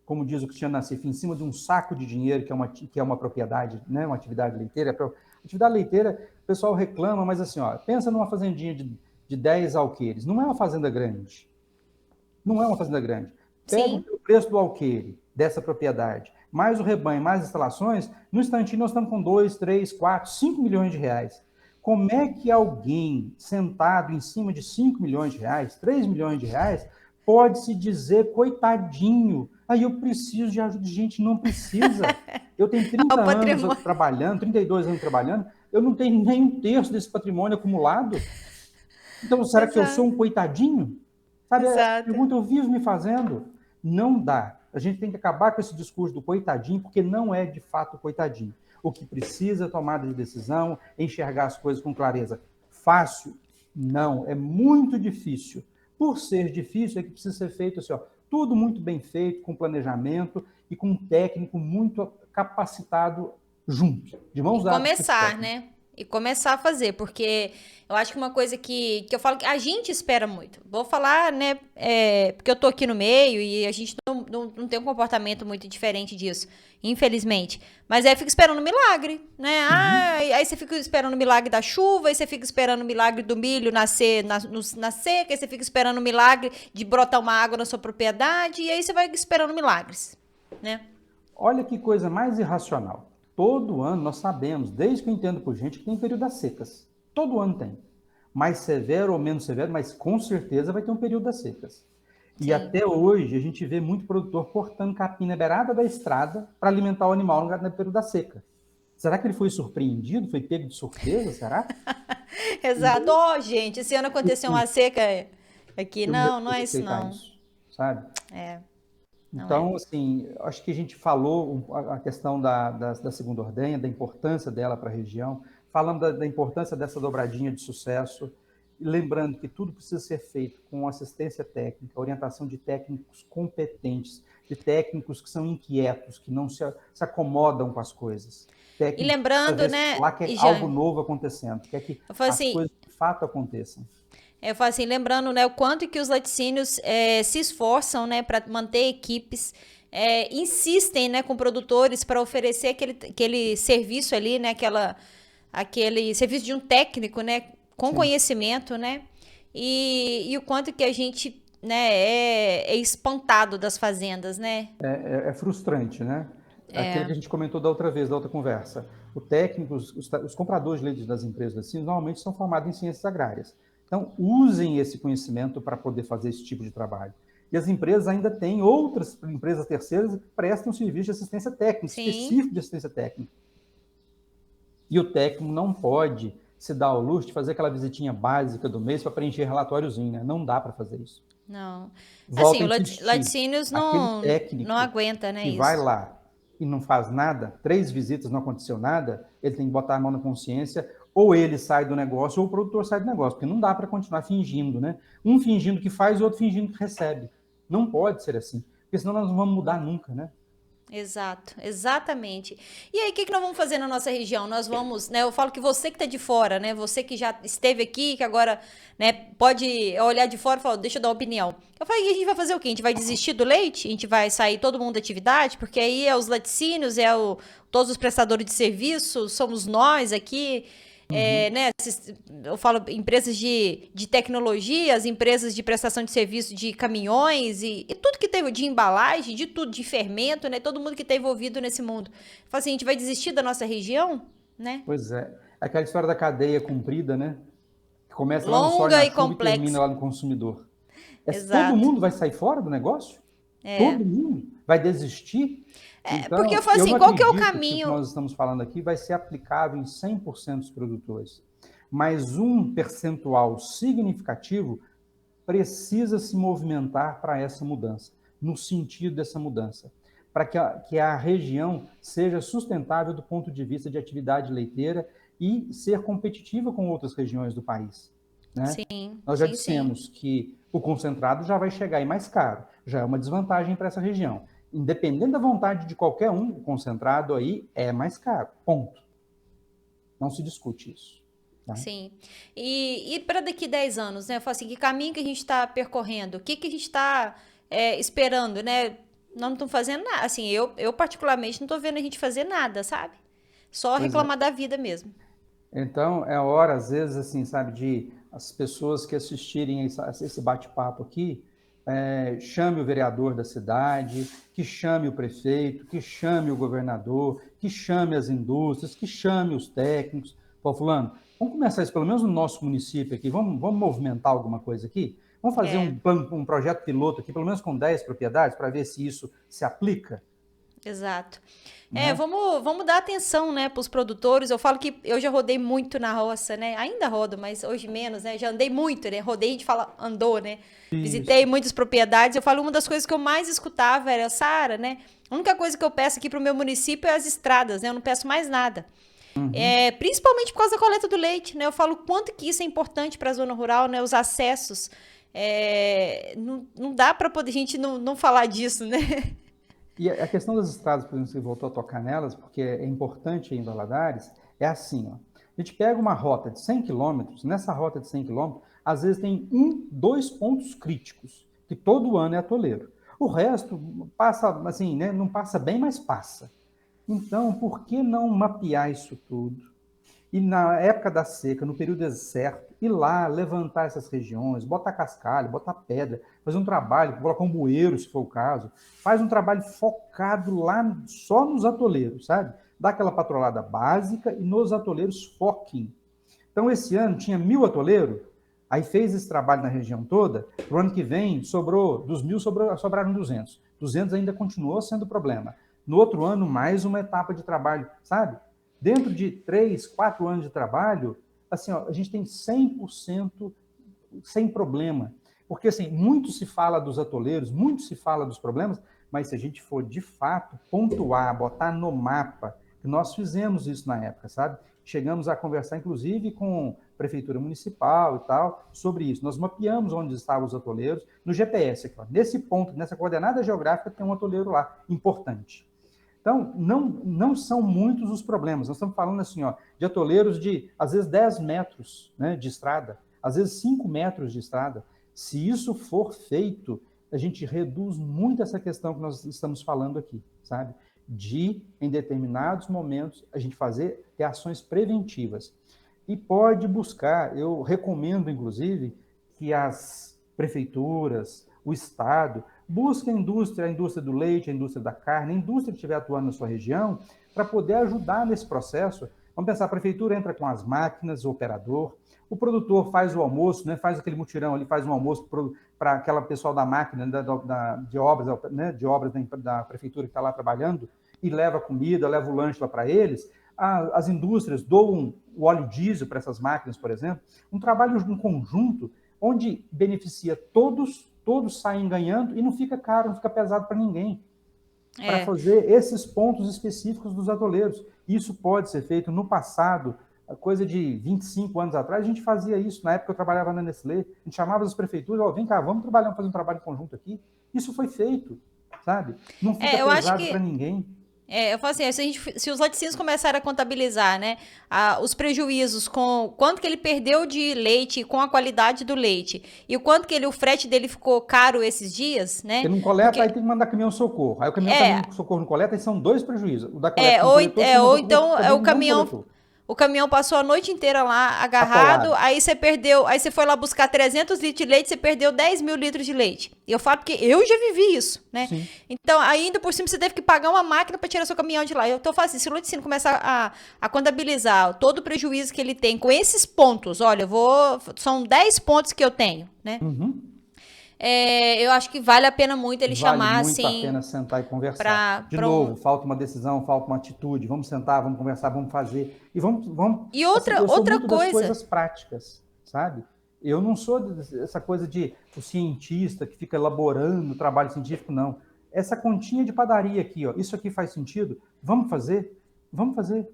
como diz o Cristiano Nassif, em cima de um saco de dinheiro, que é uma propriedade, né, uma atividade leiteira. Atividade leiteira, o pessoal reclama, mas assim, ó, pensa numa fazendinha de 10 alqueires. Não é uma fazenda grande. Não é uma fazenda grande. Pega o preço do alqueire, dessa propriedade, mais o rebanho, mais as instalações, no instantinho nós estamos com 2, 3, 4, 5 milhões de reais. Como é que alguém sentado em cima de 5 milhões de reais, 3 milhões de reais, pode se dizer, coitadinho, aí eu preciso de ajuda? Gente, não precisa. Eu tenho 30 anos trabalhando, 32 anos trabalhando, eu não tenho nem um terço desse patrimônio acumulado. Então, será que eu sou um coitadinho? Sabe, a pergunta eu vivo me fazendo. Não dá. A gente tem que acabar com esse discurso do coitadinho, porque não é de fato coitadinho. O que precisa é tomada de decisão, enxergar as coisas com clareza. Fácil? Não, é muito difícil. Por ser difícil, é que precisa ser feito assim, ó, tudo muito bem feito, com planejamento e com um técnico muito capacitado junto, de mãos dadas. Começar, né? E começar a fazer, porque eu acho que uma coisa que eu falo que a gente espera muito. Vou falar, né? Porque eu tô aqui no meio e a gente não tem um comportamento muito diferente disso, infelizmente. Mas aí fica esperando um milagre, né? Aí você fica esperando o milagre da chuva, aí você fica esperando o milagre do milho nascer na seca, aí você fica esperando o milagre de brotar uma água na sua propriedade, e aí você vai esperando milagres, né? Olha que coisa mais irracional. Todo ano nós sabemos, desde que eu entendo por gente, que tem período das secas. Todo ano tem. Mais severo ou menos severo, mas com certeza vai ter um período das secas. E até hoje a gente vê muito produtor cortando capim na beirada da estrada para alimentar o animal no período da seca. Será que ele foi surpreendido? Foi pego de surpresa? Será? Exato. Ó, gente, esse ano aconteceu uma seca aqui. Não é isso Aceitar não. isso, sabe? Não é. Então, assim, acho que a gente falou a questão da segunda ordenha, da importância dela para a região, falando da importância dessa dobradinha de sucesso, lembrando que tudo precisa ser feito com assistência técnica, orientação de técnicos competentes, de técnicos que são inquietos, que não se acomodam com as coisas. E lembrando, né, Lá que é algo novo acontecendo, quer que as coisas de fato aconteçam. Eu falo assim, lembrando, né, o quanto que os laticínios se esforçam, né, para manter equipes, insistem, né, com produtores para oferecer aquele serviço ali, né, aquele serviço de um técnico, né, com conhecimento, né, e o quanto que a gente, né, é espantado das fazendas, né. É frustrante, né? Aquilo que a gente comentou da outra vez, da outra conversa. O técnico, os compradores de leite das empresas assim, normalmente são formados em ciências agrárias. Então, usem esse conhecimento para poder fazer esse tipo de trabalho. E as empresas ainda têm outras empresas terceiras que prestam serviço de assistência técnica, específico de assistência técnica. E o técnico não pode se dar ao luxo de fazer aquela visitinha básica do mês para preencher relatóriozinho, né? Não dá para fazer isso. Não. Volto Assim, o laticínios não aguenta, né, que isso. vai lá e não faz nada, 3 visitas não aconteceu nada, ele tem que botar a mão na consciência, ou ele sai do negócio, ou o produtor sai do negócio, porque não dá para continuar fingindo, né? Um fingindo que faz e o outro fingindo que recebe. Não pode ser assim, porque senão nós não vamos mudar nunca, né? Exato, exatamente. E aí, o que nós vamos fazer na nossa região? Nós vamos, né? Eu falo que você que está de fora, né? Você que já esteve aqui, que agora, né, pode olhar de fora e falar, deixa eu dar uma opinião. Eu falei, e a gente vai fazer o quê? A gente vai desistir do leite? A gente vai sair todo mundo da atividade? Porque aí é os laticínios, todos os prestadores de serviço, somos nós aqui. Né, eu falo empresas de tecnologia, as empresas de prestação de serviço de caminhões e tudo que teve de embalagem, de tudo, de fermento, né? Todo mundo que está envolvido nesse mundo. Eu falo assim, a gente vai desistir da nossa região, né? Pois é. Aquela história da cadeia comprida, né? Que começa lá no soja, Longa na e chuva e termina complexa. lá no consumidor. Todo Exato. mundo vai sair fora do negócio? Todo mundo vai desistir? Então, Porque eu falo assim, não qual que é o acredito que o que caminho? nós estamos falando aqui vai ser aplicável em 100% dos produtores. Mas um percentual significativo precisa se movimentar para essa mudança, no sentido dessa mudança, para que a região seja sustentável do ponto de vista de atividade leiteira e ser competitiva com outras regiões do país. Né? Sim, Nós já sim. dissemos que o concentrado já vai chegar aí mais caro, já é uma desvantagem para essa região. Independente da vontade de qualquer um, o concentrado aí é mais caro, ponto. Não se discute isso. Tá? Sim. E para daqui 10 anos, né? Eu falo assim, que caminho que a gente está percorrendo? O que a gente está esperando, né? Nós não estamos fazendo nada. Assim, eu particularmente não estou vendo a gente fazer nada, sabe? Só reclamar da vida mesmo. Então, é hora, às vezes, assim, sabe, de as pessoas que assistirem esse bate-papo aqui, chame o vereador da cidade, que chame o prefeito, que chame o governador, que chame as indústrias, que chame os técnicos. Pô, fulano, vamos começar isso pelo menos no nosso município aqui, vamos movimentar alguma coisa aqui? Vamos fazer um projeto piloto aqui, pelo menos com 10 propriedades, para ver se isso se aplica? Exato. né? Vamos dar atenção, né, para os produtores. Eu falo que eu já rodei muito na roça, né? Ainda rodo, mas hoje menos, né? Já andei muito, né? Rodei, a gente fala, andou, né? Visitei Isso. muitas propriedades. Eu falo, uma das coisas que eu mais escutava era, Sara, né? A única coisa que eu peço aqui pro meu município é as estradas, né? Eu não peço mais nada. Uhum. Principalmente por causa da coleta do leite, né? Eu falo quanto que isso é importante para a zona rural, né? Os acessos. Não dá para poder a gente não falar disso, né? E a questão das estradas, por exemplo, você voltou a tocar nelas, porque é importante em Valadares, é assim, ó. A gente pega uma rota de 100 quilômetros, nessa rota de 100 quilômetros, às vezes tem dois pontos críticos, que todo ano é atoleiro. O resto passa, assim, né, não passa bem, mas passa. Então, por que não mapear isso tudo? E na época da seca, no período certo, ir lá, levantar essas regiões, botar cascalho, botar pedra, fazer um trabalho, colocar um bueiro, se for o caso, faz um trabalho focado lá só nos atoleiros, sabe? Dá aquela patrolada básica e nos atoleiros foquem. Então, esse ano tinha 1.000 atoleiros, aí fez esse trabalho na região toda, pro ano que vem sobrou, dos 1.000 sobraram 200. 200 ainda continuou sendo problema. No outro ano, mais uma etapa de trabalho, sabe? Dentro de 3, 4 anos de trabalho, assim, ó, a gente tem 100% sem problema. Porque, assim, muito se fala dos atoleiros, muito se fala dos problemas, mas se a gente for, de fato, pontuar, botar no mapa, nós fizemos isso na época, sabe? Chegamos a conversar, inclusive, com a prefeitura municipal e tal, sobre isso. Nós mapeamos onde estavam os atoleiros, no GPS, aqui, ó, nesse ponto, nessa coordenada geográfica, tem um atoleiro lá, importante. Então, não são muitos os problemas. Nós estamos falando assim, ó, de atoleiros de, às vezes, 10 metros, né, de estrada, às vezes 5 metros de estrada. Se isso for feito, a gente reduz muito essa questão que nós estamos falando aqui, sabe? De, em determinados momentos, a gente ter ações preventivas. E pode buscar, eu recomendo, inclusive, que as prefeituras, o Estado, busquem a indústria do leite, a indústria da carne, a indústria que estiver atuando na sua região, para poder ajudar nesse processo. Vamos pensar, a prefeitura entra com as máquinas, o operador, o produtor faz o almoço, né, faz aquele mutirão ali, faz um almoço para aquela pessoal da máquina, de obras, né, da prefeitura que está lá trabalhando, e leva comida, leva o lanche lá para eles. As indústrias doam o óleo diesel para essas máquinas, por exemplo. Um trabalho em conjunto, onde beneficia todos saem ganhando e não fica caro, não fica pesado para ninguém. Para fazer esses pontos específicos dos atoleiros. Isso pode ser feito no passado, coisa de 25 anos atrás, a gente fazia isso. Na época eu trabalhava na Nestlé, a gente chamava as prefeituras, ó, vem cá, vamos trabalhar, fazer um trabalho conjunto aqui. Isso foi feito, sabe? Não fica Eu acho pesado que para ninguém. eu falo assim, se os laticínios começarem a contabilizar, né, os prejuízos com quanto que ele perdeu de leite com a qualidade do leite e o quanto que o frete dele ficou caro esses dias, né? Porque não coleta, Porque aí tem que mandar caminhão socorro. Aí o caminhão socorro não coleta, e são dois prejuízos. O da coleta não coletou, se ou mandou para então também o não caminhão coletou. o caminhão passou a noite inteira lá agarrado, Atolado. aí você perdeu, aí você foi lá buscar 300 litros de leite, você perdeu 10 mil litros de leite. E eu falo porque eu já vivi isso, né? Sim. Então, ainda por cima, você teve que pagar uma máquina para tirar seu caminhão de lá. Eu tô falando assim, se o laticínio começar a contabilizar todo o prejuízo que ele tem com esses pontos, olha, são 10 pontos que eu tenho, né? Uhum. Eu acho que vale a pena muito ele Vale chamar, muito a assim, pena sentar e conversar. De para novo, falta uma decisão, falta uma atitude. Vamos sentar, vamos conversar, vamos fazer. E vamos E assim, eu sou outra muito das coisa. coisas práticas, sabe? Eu não sou essa coisa de o cientista que fica elaborando trabalho científico, não. Essa continha de padaria aqui, ó, isso aqui faz sentido? Vamos fazer? Vamos fazer.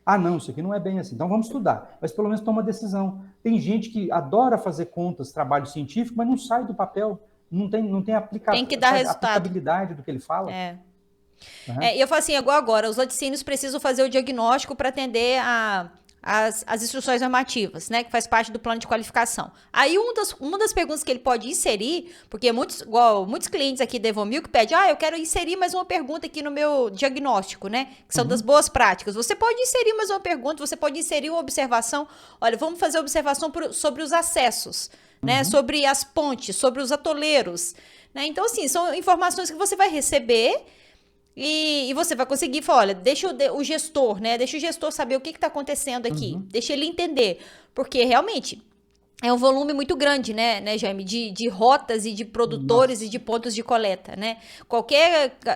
Ah, não, isso aqui não é bem assim. Então vamos estudar. Mas pelo menos toma uma decisão. Tem gente que adora fazer contas, trabalho científico, mas não sai do papel. Não tem Tem que dar resultado. aplicabilidade do que ele fala. Uhum. E eu falo assim, igual agora, os laticínios precisam fazer o diagnóstico para atender as instruções normativas, né? Que faz parte do plano de qualificação. Aí uma das perguntas que ele pode inserir, porque muitos clientes aqui da Evomilk pedem, eu quero inserir mais uma pergunta aqui no meu diagnóstico, né? Que são das boas práticas. Você pode inserir mais uma pergunta, você pode inserir uma observação. Olha, vamos fazer observação sobre os acessos, né? Sobre as pontes, sobre os atoleiros, né? Então, assim, são informações que você vai receber e você vai conseguir falar, olha, deixa o gestor, né? Deixa o gestor saber o que está acontecendo aqui. Deixa ele entender. Porque, realmente, é um volume muito grande, né, Jaime, de rotas e de produtores Nossa, e de pontos de coleta, né?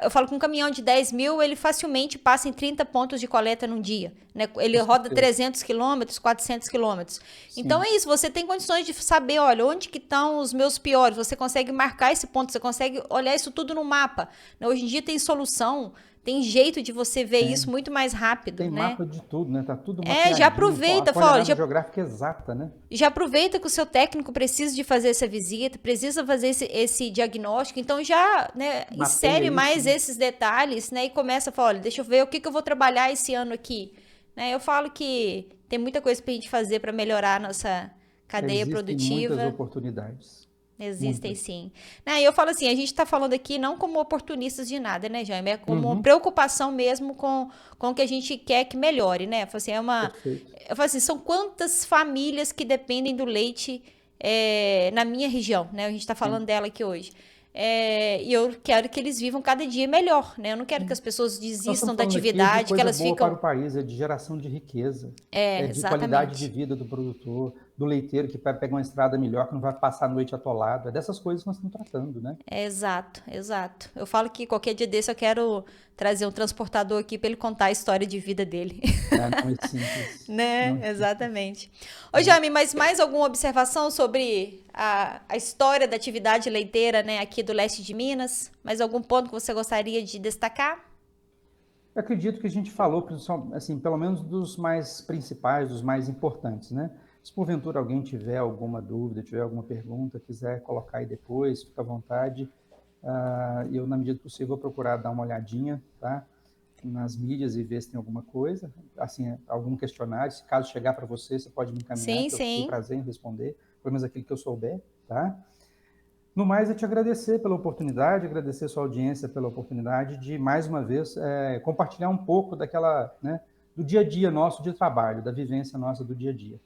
Eu falo que um caminhão de 10 mil, ele facilmente passa em 30 pontos de coleta num dia, né? Ele com roda certeza. 300 quilômetros, 400 quilômetros. Então Sim, é isso, você tem condições de saber, olha, onde que estão os meus piores, você consegue marcar esse ponto, você consegue olhar isso tudo no mapa, né? Hoje em dia tem solução, tem jeito de você ver isso tem. muito mais rápido, Tem né? mapa de tudo, né? Tá tudo Já mapeadinho, com a aproveita, fala, olha, coordenada geográfica exata, né? já aproveita que o seu técnico precisa de fazer essa visita, precisa fazer esse diagnóstico, então já, né, Mapeia insere isso, mais né? esses detalhes, né, e começa a falar, olha, deixa eu ver o que eu vou trabalhar esse ano aqui, né? Eu falo que tem muita coisa para a gente fazer para melhorar a nossa cadeia Existem muitas produtiva. oportunidades. Existem Muitas. sim. Né, e eu falo assim, a gente está falando aqui não como oportunistas de nada, né, Jaime? É como uma Uhum, preocupação mesmo com o que a gente quer que melhore, né? Eu falo assim, perfeito. eu falo assim, são quantas famílias que dependem do leite na minha região, né? A gente está falando Sim, dela aqui hoje. E eu quero que eles vivam cada dia melhor, né? Eu não quero que sim. as pessoas Nós desistam estamos da falando aqui de atividade, que coisa elas boa para ficam... o país, é de geração de riqueza, é de qualidade de Exatamente. vida do produtor, do leiteiro que pega uma estrada melhor, que não vai passar a noite atolado. É dessas coisas que nós estamos tratando, né? Exato, exato. Eu falo que qualquer dia desse eu quero trazer um transportador aqui para ele contar a história de vida dele. É, não é simples. Né? Não é simples. Exatamente. Ô, Jami, mas mais alguma observação sobre a história da atividade leiteira, né, aqui do leste de Minas? Mais algum ponto que você gostaria de destacar? Eu acredito que a gente falou, assim, pelo menos dos mais principais, dos mais importantes, né? Se porventura alguém tiver alguma dúvida, tiver alguma pergunta, quiser colocar aí depois, fica à vontade. Eu, na medida do possível, vou procurar dar uma olhadinha, tá? Nas mídias e ver se tem alguma coisa, assim, algum questionário. Se caso chegar para você, você pode me encaminhar, Sim, que eu tenho sim. prazer em responder, pelo menos aquilo que eu souber, tá? No mais, eu te agradecer pela oportunidade, agradecer a sua audiência pela oportunidade de, mais uma vez, compartilhar um pouco daquela, né, do dia a dia nosso de trabalho, da vivência nossa do dia a dia.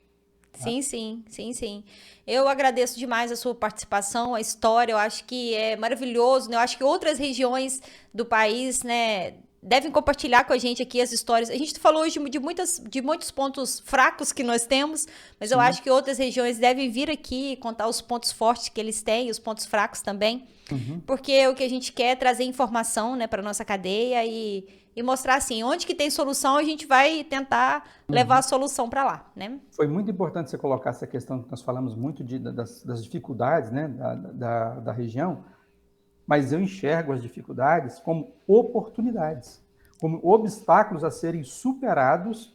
Tá? Sim, sim, sim, sim. Eu agradeço demais a sua participação, a história, eu acho que é maravilhoso, né? Eu acho que outras regiões do país, né, devem compartilhar com a gente aqui as histórias. A gente falou hoje de muitos pontos fracos que nós temos, mas eu Sim. acho que outras regiões devem vir aqui e contar os pontos fortes que eles têm e os pontos fracos também, Uhum. porque o que a gente quer é trazer informação, né, para nossa cadeia e mostrar assim, onde que tem solução, a gente vai tentar levar a Uhum. solução para lá, né? Foi muito importante você colocar essa questão que nós falamos muito das dificuldades, né, da região, mas eu enxergo as dificuldades como oportunidades, como obstáculos a serem superados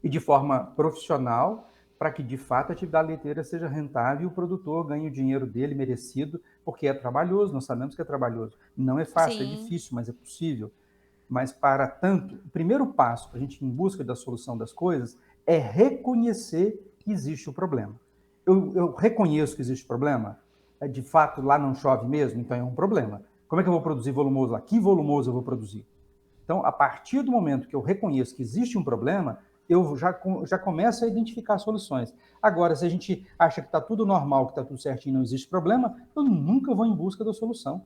e de forma profissional, para que de fato a atividade leiteira seja rentável e o produtor ganhe o dinheiro dele merecido, porque é trabalhoso, nós sabemos que é trabalhoso. Não é fácil, é Sim. difícil, mas é possível. Mas para tanto, o primeiro passo para a gente ir em busca da solução das coisas é reconhecer que existe o problema. Eu reconheço que existe o problema. De fato, lá não chove mesmo, então é um problema. Como é que eu vou produzir volumoso lá? Que volumoso eu vou produzir? Então, a partir do momento que eu reconheço que existe um problema, eu já começo a identificar soluções. Agora, se a gente acha que está tudo normal, que está tudo certinho, não existe problema, eu nunca vou em busca da solução.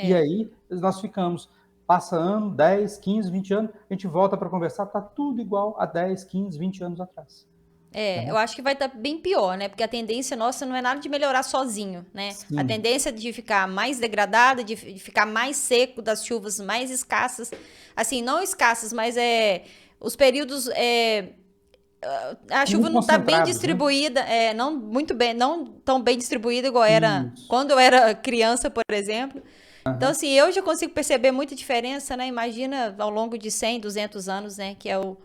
E É. aí nós ficamos, passa ano, 10, 15, 20 anos, a gente volta para conversar, está tudo igual a 10, 15, 20 anos atrás. Eu Né? acho que vai estar bem pior, né? Porque a tendência nossa não é nada de melhorar sozinho, né? A Sim, tendência é de ficar mais degradada, de ficar mais seco, das chuvas mais escassas. Assim, não escassas, mas os períodos a chuva muito não está bem concentrados, né? distribuída, não muito bem, não tão bem distribuída igual era Isso. quando eu era criança, por exemplo. Então, Uhum. assim, eu já consigo perceber muita diferença, né? Imagina ao longo de 100, 200 anos, né? Que é o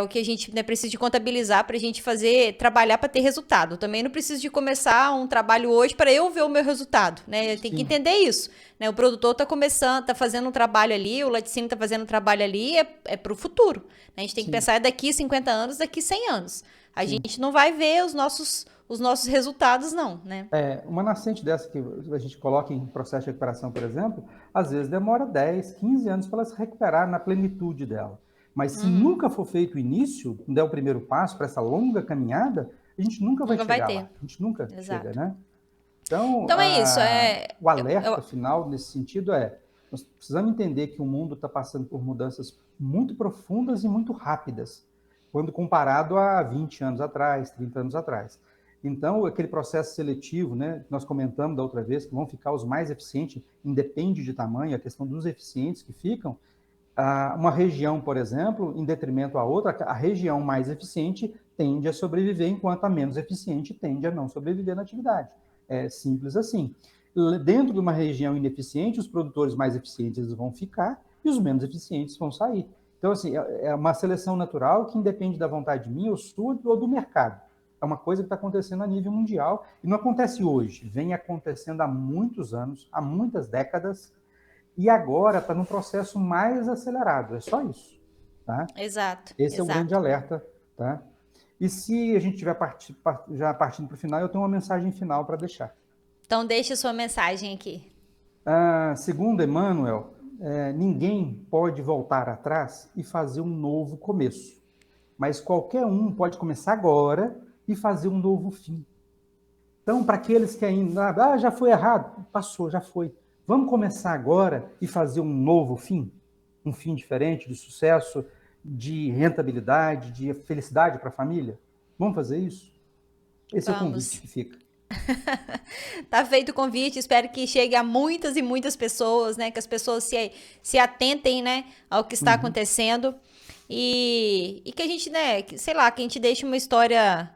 que a gente, né, precisa de contabilizar para a gente trabalhar para ter resultado. Também não preciso de começar um trabalho hoje para eu ver o meu resultado, né? Tem que Sim, entender isso, né? O produtor está começando, está fazendo um trabalho ali, o laticínio está fazendo um trabalho ali, é para o futuro, né? A gente tem que sim, pensar daqui 50 anos, daqui 100 anos. A sim. gente não vai ver os nossos resultados, não, né? Uma nascente dessa que a gente coloca em processo de recuperação, por exemplo, às vezes demora 10, 15 anos para ela se recuperar na plenitude dela. Mas se Uhum. nunca for feito o início, não der o primeiro passo para essa longa caminhada, a gente nunca vai Nunca vai chegar ter. lá. A gente nunca chega, Exato. né? Então, Então é isso. o alerta final nesse sentido nós precisamos entender que o mundo está passando por mudanças muito profundas e muito rápidas, quando comparado a 20 anos atrás, 30 anos atrás. Então, aquele processo seletivo, né, nós comentamos da outra vez, que vão ficar os mais eficientes, independe de tamanho, a questão dos eficientes que ficam, uma região, por exemplo, em detrimento à outra, a região mais eficiente tende a sobreviver, enquanto a menos eficiente tende a não sobreviver na atividade. É simples assim. Dentro de uma região ineficiente, os produtores mais eficientes vão ficar e os menos eficientes vão sair. Então, assim, é uma seleção natural que independe da vontade minha, ou sua, ou do mercado. É uma coisa que está acontecendo a nível mundial e não acontece hoje, vem acontecendo há muitos anos, há muitas décadas, e agora está num processo mais acelerado, é só isso. Tá? Exato. Esse é o grande alerta. Tá? E se a gente estiver já partindo para o final, eu tenho uma mensagem final para deixar. Então, deixe a sua mensagem aqui. Segundo Emmanuel, ninguém pode voltar atrás e fazer um novo começo, mas qualquer um pode começar agora e fazer um novo fim. Então, para aqueles que ainda, já foi errado, passou, já foi. Vamos começar agora e fazer um novo fim? Um fim diferente, de sucesso, de rentabilidade, de felicidade para a família? Vamos fazer isso? Esse é o convite que fica. Tá feito o convite, espero que chegue a muitas e muitas pessoas, né? Que as pessoas se atentem, né, ao que está acontecendo. E que a gente, né, sei lá, que a gente deixe uma história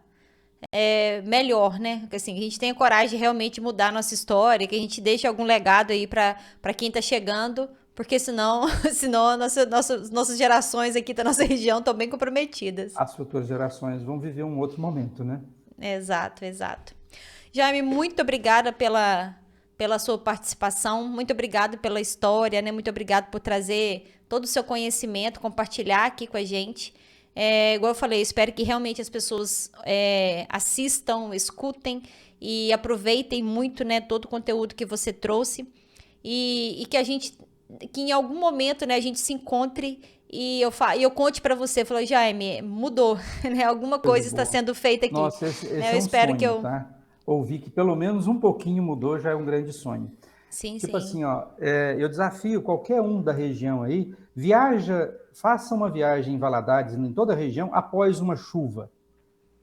melhor, né? Que assim, a gente tenha coragem de realmente mudar a nossa história, que a gente deixe algum legado aí para quem tá chegando, porque senão nossas gerações aqui da nossa região estão bem comprometidas. As futuras gerações vão viver um outro momento, né? Exato. Jaime, muito obrigada pela sua participação, muito obrigada pela história, né? Muito obrigada por trazer todo o seu conhecimento, compartilhar aqui com a gente. Igual eu falei, espero que realmente as pessoas assistam, escutem e aproveitem muito, né, todo o conteúdo que você trouxe e que em algum momento, né, a gente se encontre e eu conte para você, falou, Jaime, mudou, né? Alguma coisa está sendo feita aqui. Nossa, esse né? é um sonho, tá? Ouvir que pelo menos um pouquinho mudou já é um grande sonho. Sim, tipo assim, eu desafio qualquer um da região aí, faça uma viagem em Valadares, em toda a região, após uma chuva.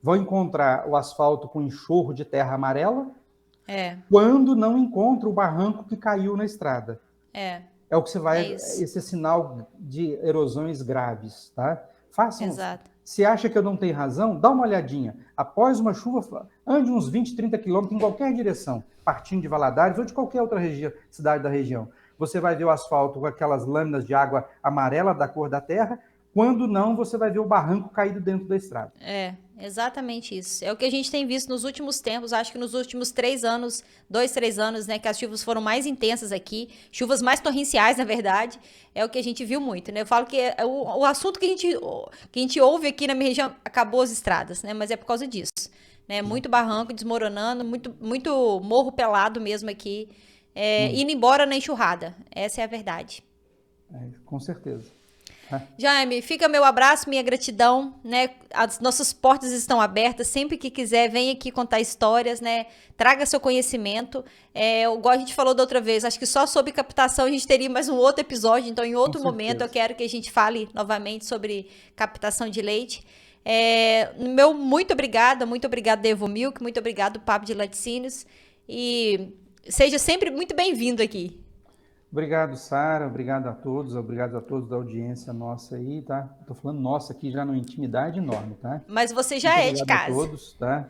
Vão encontrar o asfalto com enxurro de terra amarela, quando não encontra o barranco que caiu na estrada. É o que você vai, esse sinal de erosões graves, tá? Façam. Exato. Se acha que eu não tenho razão, dá uma olhadinha. Após uma chuva, ande uns 20, 30 quilômetros em qualquer direção, partindo de Valadares ou de qualquer outra cidade da região. Você vai ver o asfalto com aquelas lâminas de água amarela da cor da terra. Quando não, você vai ver o barranco caído dentro da estrada. Exatamente isso. É o que a gente tem visto nos últimos tempos, acho que nos últimos 3 anos, 2, 3 anos, né, que as chuvas foram mais intensas aqui, chuvas mais torrenciais, na verdade, é o que a gente viu muito, né? Eu falo que o assunto que a gente ouve aqui na minha região, acabou as estradas, né? Mas é por causa disso, né? Muito barranco desmoronando, muito morro pelado mesmo aqui, indo embora na enxurrada. Essa é a verdade. Com certeza. Jaime, fica meu abraço, minha gratidão, né? As nossas portas estão abertas, sempre que quiser, vem aqui contar histórias, né? Traga seu conhecimento. Igual a gente falou da outra vez, acho que só sobre captação a gente teria mais um outro episódio, então em outro momento eu quero que a gente fale novamente sobre captação de leite. Muito obrigada Evomilk, muito obrigado Papo de Laticínios e seja sempre muito bem-vindo aqui. Obrigado, Sara. Obrigado a todos da audiência nossa aí, tá? Tô falando nossa aqui já numa intimidade enorme, tá? Mas você já é de casa. Obrigado a todos, tá?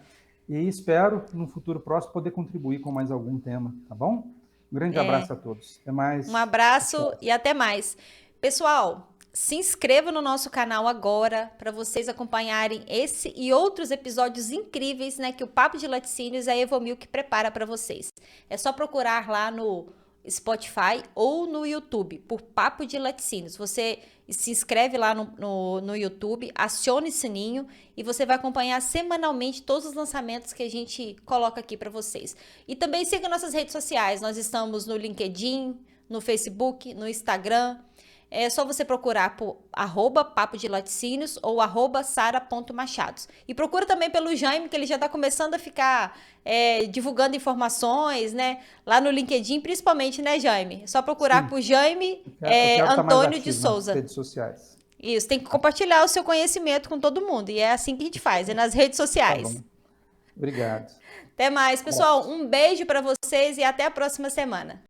E espero, no futuro próximo, poder contribuir com mais algum tema, tá bom? Um grande abraço a todos. Até mais. Um abraço e até mais. Pessoal, se inscreva no nosso canal agora para vocês acompanharem esse e outros episódios incríveis, né, que o Papo de Laticínios e a Evomilk prepara para vocês. É só procurar lá no Spotify ou no YouTube por Papo de Laticínios. Você se inscreve lá no YouTube, acione o sininho e você vai acompanhar semanalmente todos os lançamentos que a gente coloca aqui para vocês. E também siga nossas redes sociais. Nós estamos no LinkedIn, no Facebook, no Instagram. É só você procurar por @papo de laticínios ou @sara.machados. E procura também pelo Jaime, que ele já está começando a ficar divulgando informações, né? Lá no LinkedIn, principalmente, né, Jaime? É só procurar por Jaime Antônio de Souza. Nas redes sociais. Isso, tem que compartilhar o seu conhecimento com todo mundo. E é assim que a gente faz, nas redes sociais. Tá bom. Obrigado. Até mais, pessoal. Um beijo para vocês e até a próxima semana.